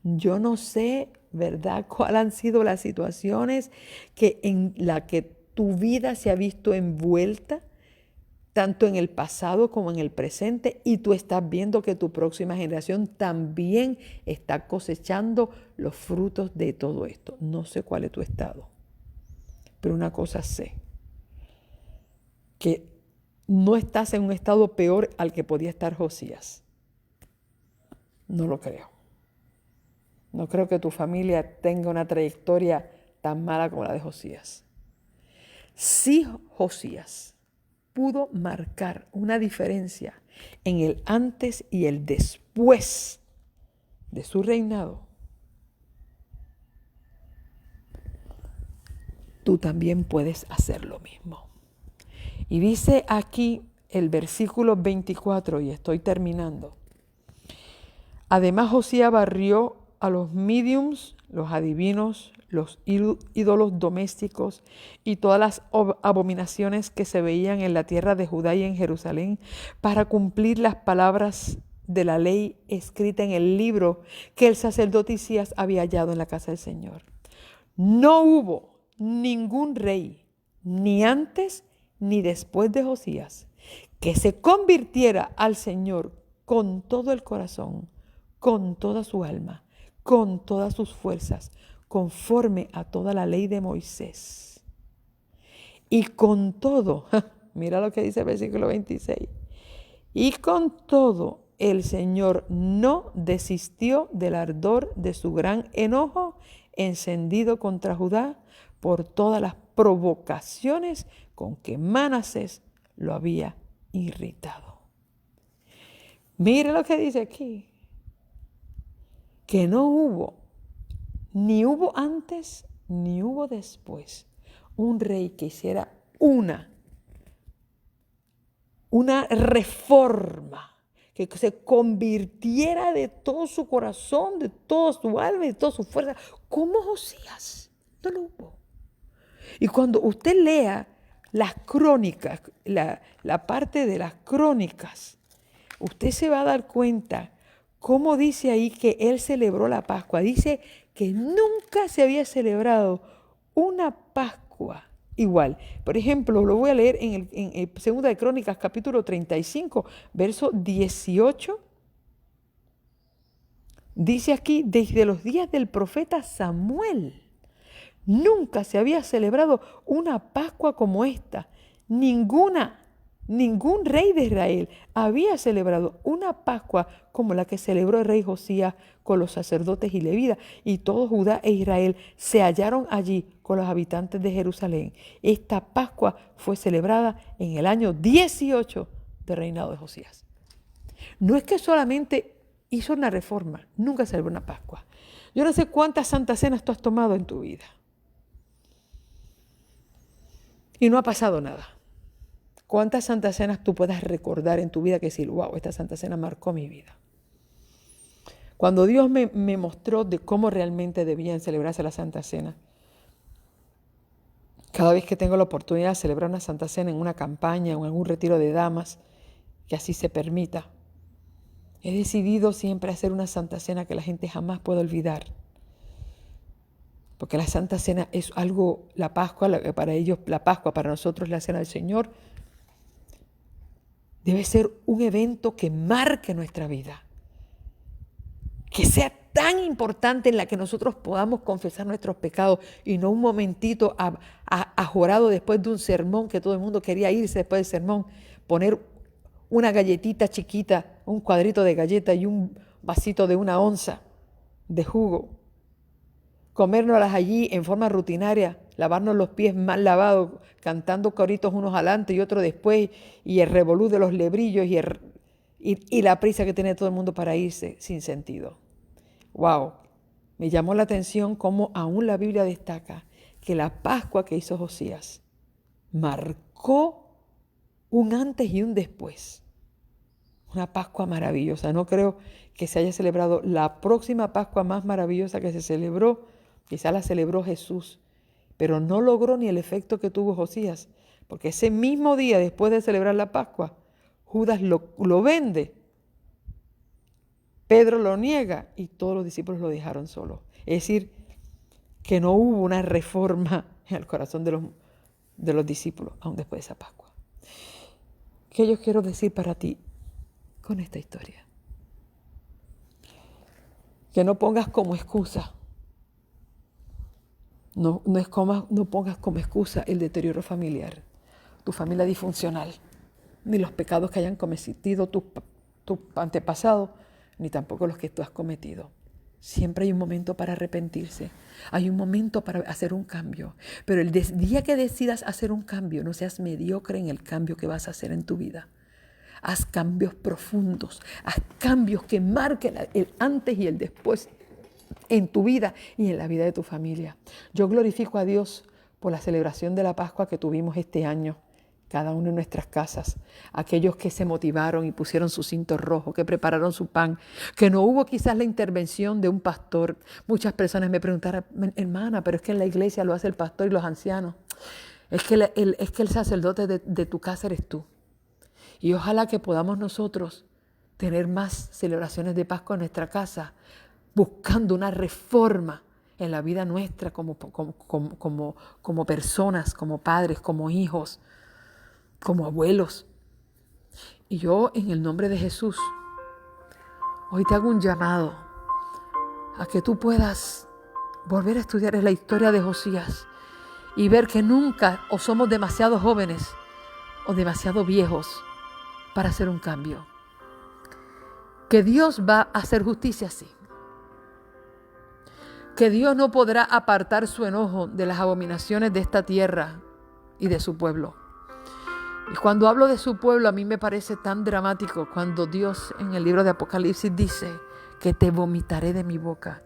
Yo no sé, ¿verdad?, cuáles han sido las situaciones en las que tu vida se ha visto envuelta tanto en el pasado como en el presente, y tú estás viendo que tu próxima generación también está cosechando los frutos de todo esto. No sé cuál es tu estado, pero una cosa sé, que no estás en un estado peor al que podía estar Josías. No lo creo. No creo que tu familia tenga una trayectoria tan mala como la de Josías. Sí, Josías pudo marcar una diferencia en el antes y el después de su reinado. Tú también puedes hacer lo mismo. Y dice aquí el versículo 24, y estoy terminando. Además, Josías barrió a los mediums, los adivinos, los ídolos domésticos y todas las abominaciones que se veían en la tierra de Judá y en Jerusalén, para cumplir las palabras de la ley escrita en el libro que el sacerdote Hilcías había hallado en la casa del Señor. No hubo ningún rey, ni antes ni después de Josías, que se convirtiera al Señor con todo el corazón, con toda su alma, con todas sus fuerzas, conforme a toda la ley de Moisés. Y con todo, mira lo que dice el versículo 26, y con todo el Señor no desistió del ardor de su gran enojo encendido contra Judá por todas las provocaciones con que Manasés lo había irritado. Mire lo que dice aquí, que no hubo, ni hubo antes, ni hubo después, un rey que hiciera una reforma, que se convirtiera de todo su corazón, de toda su alma y de toda su fuerza, como Josías. No lo hubo. Y cuando usted lea las crónicas, la parte de las crónicas, usted se va a dar cuenta cómo dice ahí que él celebró la Pascua. Dice que nunca se había celebrado una Pascua igual. Por ejemplo, lo voy a leer en Segunda de Crónicas, capítulo 35, verso 18. Dice aquí, desde los días del profeta Samuel, nunca se había celebrado una Pascua como esta. Ningún rey de Israel había celebrado una Pascua como la que celebró el rey Josías con los sacerdotes y levitas, y todo Judá e Israel se hallaron allí con los habitantes de Jerusalén. Esta Pascua fue celebrada en el año 18 del reinado de Josías. No es que solamente hizo una reforma, nunca celebró una Pascua. Yo no sé cuántas santas cenas tú has tomado en tu vida y no ha pasado nada. ¿Cuántas santas cenas tú puedas recordar en tu vida que decir, wow, esta santa cena marcó mi vida? Cuando Dios me mostró de cómo realmente debían celebrarse la Santa Cena, cada vez que tengo la oportunidad de celebrar una Santa Cena en una campaña o en algún retiro de damas, que así se permita, he decidido siempre hacer una Santa Cena que la gente jamás pueda olvidar. Porque la Santa Cena es algo, la Pascua, para ellos, la Pascua para nosotros la Cena del Señor, debe ser un evento que marque nuestra vida, que sea tan importante en la que nosotros podamos confesar nuestros pecados y no un momentito ajorado después de un sermón que todo el mundo quería irse después del sermón, poner una galletita chiquita, un cuadrito de galleta y un vasito de 1 onza de jugo, comérnoslas allí en forma rutinaria, lavarnos los pies mal lavados, cantando coritos unos adelante y otros después, y el revolú de los lebrillos y la prisa que tiene todo el mundo para irse sin sentido. Wow, me llamó la atención cómo aún la Biblia destaca que la Pascua que hizo Josías marcó un antes y un después. Una Pascua maravillosa. No creo que se haya celebrado la próxima Pascua más maravillosa que se celebró. Quizá la celebró Jesús, pero no logró ni el efecto que tuvo Josías, porque ese mismo día después de celebrar la Pascua, Judas lo vende, Pedro lo niega y todos los discípulos lo dejaron solo. Es decir, que no hubo una reforma en el corazón de los discípulos, aún después de esa Pascua. ¿Qué yo quiero decir para ti con esta historia? Que no pongas como excusa, no pongas como excusa el deterioro familiar, tu familia disfuncional, ni los pecados que hayan cometido tus antepasados, ni tampoco los que tú has cometido. Siempre hay un momento para arrepentirse, hay un momento para hacer un cambio, pero el día que decidas hacer un cambio, no seas mediocre en el cambio que vas a hacer en tu vida. Haz cambios profundos, haz cambios que marquen el antes y el después en tu vida y en la vida de tu familia. Yo glorifico a Dios por la celebración de la Pascua que tuvimos este año, cada uno en nuestras casas. Aquellos que se motivaron y pusieron su cinto rojo, que prepararon su pan, que no hubo quizás la intervención de un pastor. Muchas personas me preguntaron, hermana, pero es que en la iglesia lo hace el pastor y los ancianos. Es que el sacerdote de tu casa eres tú. Y ojalá que podamos nosotros tener más celebraciones de Pascua en nuestra casa, buscando una reforma en la vida nuestra como personas, como padres, como hijos, como abuelos. Y yo, en el nombre de Jesús, hoy te hago un llamado a que tú puedas volver a estudiar la historia de Josías y ver que nunca o somos demasiado jóvenes o demasiado viejos para hacer un cambio. Que Dios va a hacer justicia, sí. Que Dios no podrá apartar su enojo de las abominaciones de esta tierra y de su pueblo. Y cuando hablo de su pueblo, a mí me parece tan dramático cuando Dios en el libro de Apocalipsis dice que te vomitaré de mi boca.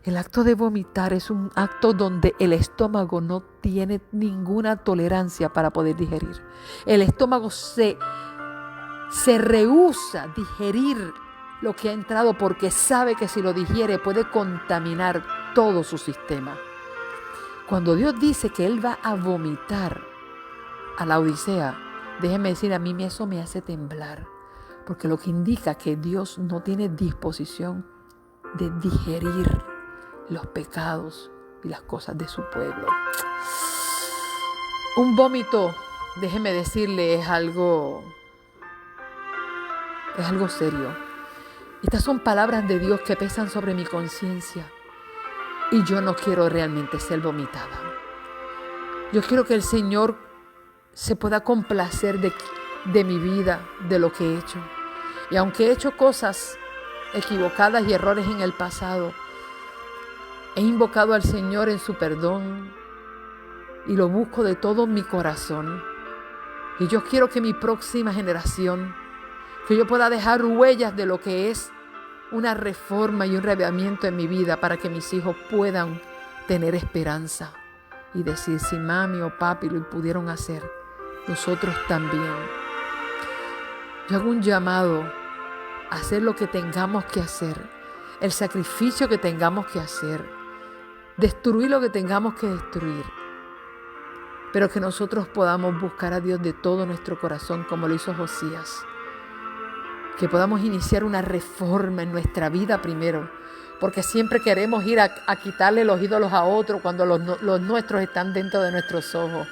El acto de vomitar es un acto donde el estómago no tiene ninguna tolerancia para poder digerir. El estómago se rehúsa a digerir lo que ha entrado porque sabe que si lo digiere puede contaminar todo su sistema. Cuando Dios dice que Él va a vomitar a la Odisea, déjenme decir, a mí eso me hace temblar, porque lo que indica que Dios no tiene disposición de digerir los pecados y las cosas de su pueblo. Un vómito, déjenme decirle, es algo serio. Estas son palabras de Dios que pesan sobre mi conciencia y yo no quiero realmente ser vomitada. Yo quiero que el Señor se pueda complacer de mi vida, de lo que he hecho. Y aunque he hecho cosas equivocadas y errores en el pasado, he invocado al Señor en su perdón y lo busco de todo mi corazón. Y yo quiero que mi próxima generación, que yo pueda dejar huellas de lo que es una reforma y un reavivamiento en mi vida para que mis hijos puedan tener esperanza y decir, si mami o papi lo pudieron hacer, nosotros también. Yo hago un llamado a hacer lo que tengamos que hacer, el sacrificio que tengamos que hacer, destruir lo que tengamos que destruir, pero que nosotros podamos buscar a Dios de todo nuestro corazón como lo hizo Josías. Que podamos iniciar una reforma en nuestra vida primero, porque siempre queremos ir a quitarle los ídolos a otros cuando los nuestros están dentro de nuestros ojos.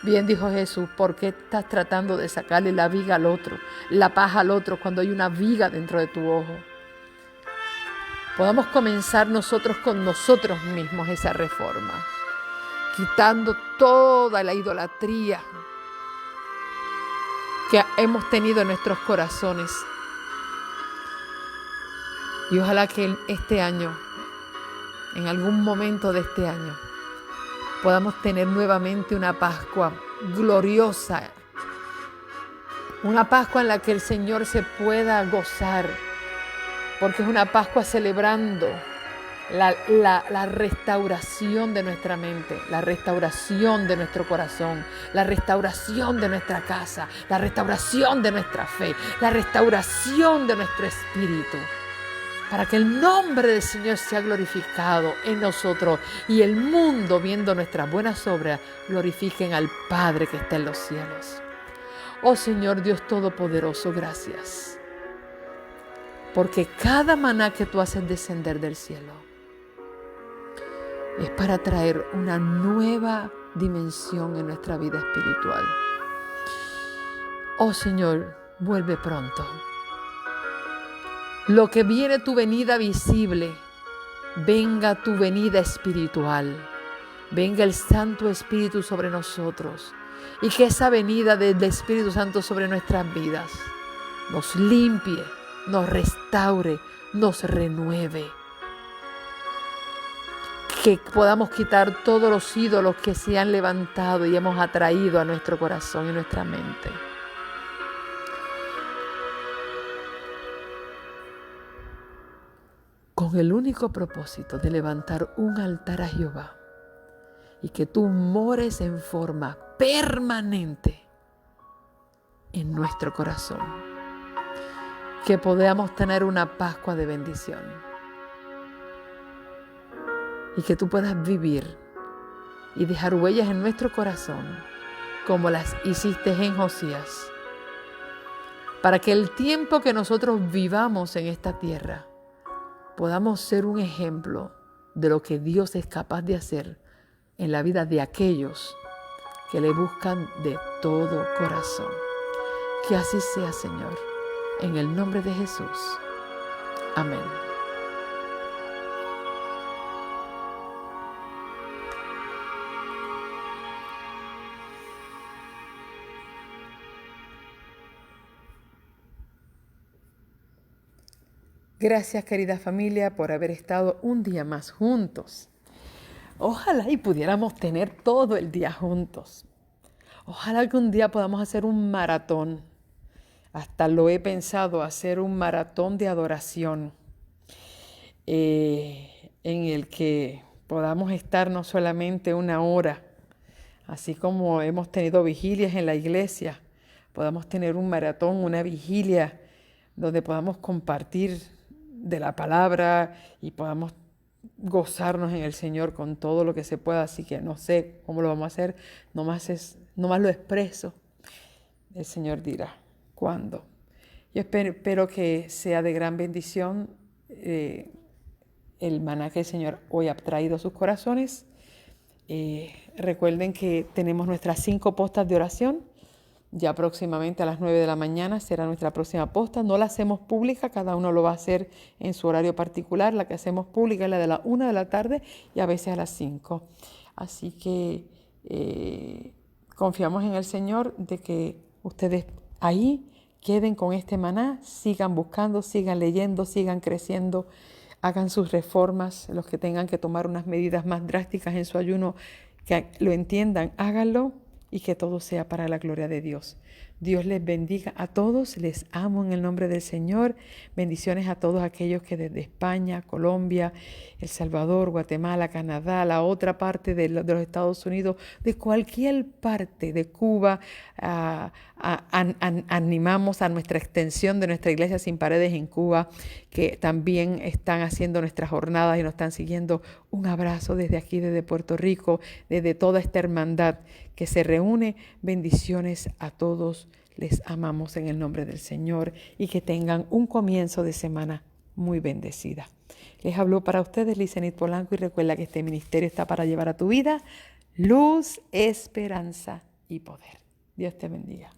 Bien dijo Jesús, ¿por qué estás tratando de sacarle la viga al otro, la paja al otro cuando hay una viga dentro de tu ojo? Podamos comenzar nosotros con nosotros mismos esa reforma, quitando toda la idolatría que hemos tenido en nuestros corazones. Y ojalá que este año, en algún momento de este año, podamos tener nuevamente una Pascua gloriosa. Una Pascua en la que el Señor se pueda gozar, porque es una Pascua celebrando la restauración de nuestra mente, la restauración de nuestro corazón, la restauración de nuestra casa, la restauración de nuestra fe, la restauración de nuestro espíritu, para que el nombre del Señor sea glorificado en nosotros y el mundo, viendo nuestras buenas obras, glorifiquen al Padre que está en los cielos. Oh Señor Dios Todopoderoso, gracias, porque cada maná que tú haces descender del cielo es para traer una nueva dimensión en nuestra vida espiritual. Oh Señor, vuelve pronto. Lo que viene tu venida visible, venga tu venida espiritual. Venga el Santo Espíritu sobre nosotros y que esa venida del Espíritu Santo sobre nuestras vidas nos limpie, nos restaure, nos renueve. Que podamos quitar todos los ídolos que se han levantado y hemos atraído a nuestro corazón y nuestra mente. Con el único propósito de levantar un altar a Jehová y que tú mores en forma permanente en nuestro corazón. Que podamos tener una Pascua de bendición y que tú puedas vivir y dejar huellas en nuestro corazón como las hiciste en Josías, para que el tiempo que nosotros vivamos en esta tierra podamos ser un ejemplo de lo que Dios es capaz de hacer en la vida de aquellos que le buscan de todo corazón. Que así sea, Señor, en el nombre de Jesús. Amén. Gracias, querida familia, por haber estado un día más juntos. Ojalá y pudiéramos tener todo el día juntos. Ojalá que un día podamos hacer un maratón. Hasta lo he pensado, hacer un maratón de adoración en el que podamos estar no solamente una hora, así como hemos tenido vigilias en la iglesia, podamos tener un maratón, una vigilia donde podamos compartir de la palabra y podamos gozarnos en el Señor con todo lo que se pueda. Así que no sé cómo lo vamos a hacer, nomás lo expreso. El Señor dirá cuándo. Yo espero que sea de gran bendición el maná que el Señor hoy ha traído a sus corazones. Recuerden que tenemos nuestras 5 postas de oración. Ya próximamente a las 9 de la mañana será nuestra próxima posta. No la hacemos pública, cada uno lo va a hacer en su horario particular. La que hacemos pública es la de la 1 de la tarde y a veces a las 5. Así que confiamos en el Señor de que ustedes ahí queden con este maná, sigan buscando, sigan leyendo, sigan creciendo, hagan sus reformas. Los que tengan que tomar unas medidas más drásticas en su ayuno, que lo entiendan, háganlo. Y que todo sea para la gloria de Dios. Dios les bendiga a todos, les amo en el nombre del Señor. Bendiciones a todos aquellos que desde España, Colombia, El Salvador, Guatemala, Canadá, la otra parte de los Estados Unidos, de cualquier parte de Cuba, animamos a nuestra extensión de nuestra Iglesia Sin Paredes en Cuba, que también están haciendo nuestras jornadas y nos están siguiendo. Un abrazo desde aquí, desde Puerto Rico, desde toda esta hermandad que se reúne. Bendiciones a todos. Les amamos en el nombre del Señor y que tengan un comienzo de semana muy bendecida. Les habló para ustedes Lizenit Polanco y recuerda que este ministerio está para llevar a tu vida luz, esperanza y poder. Dios te bendiga.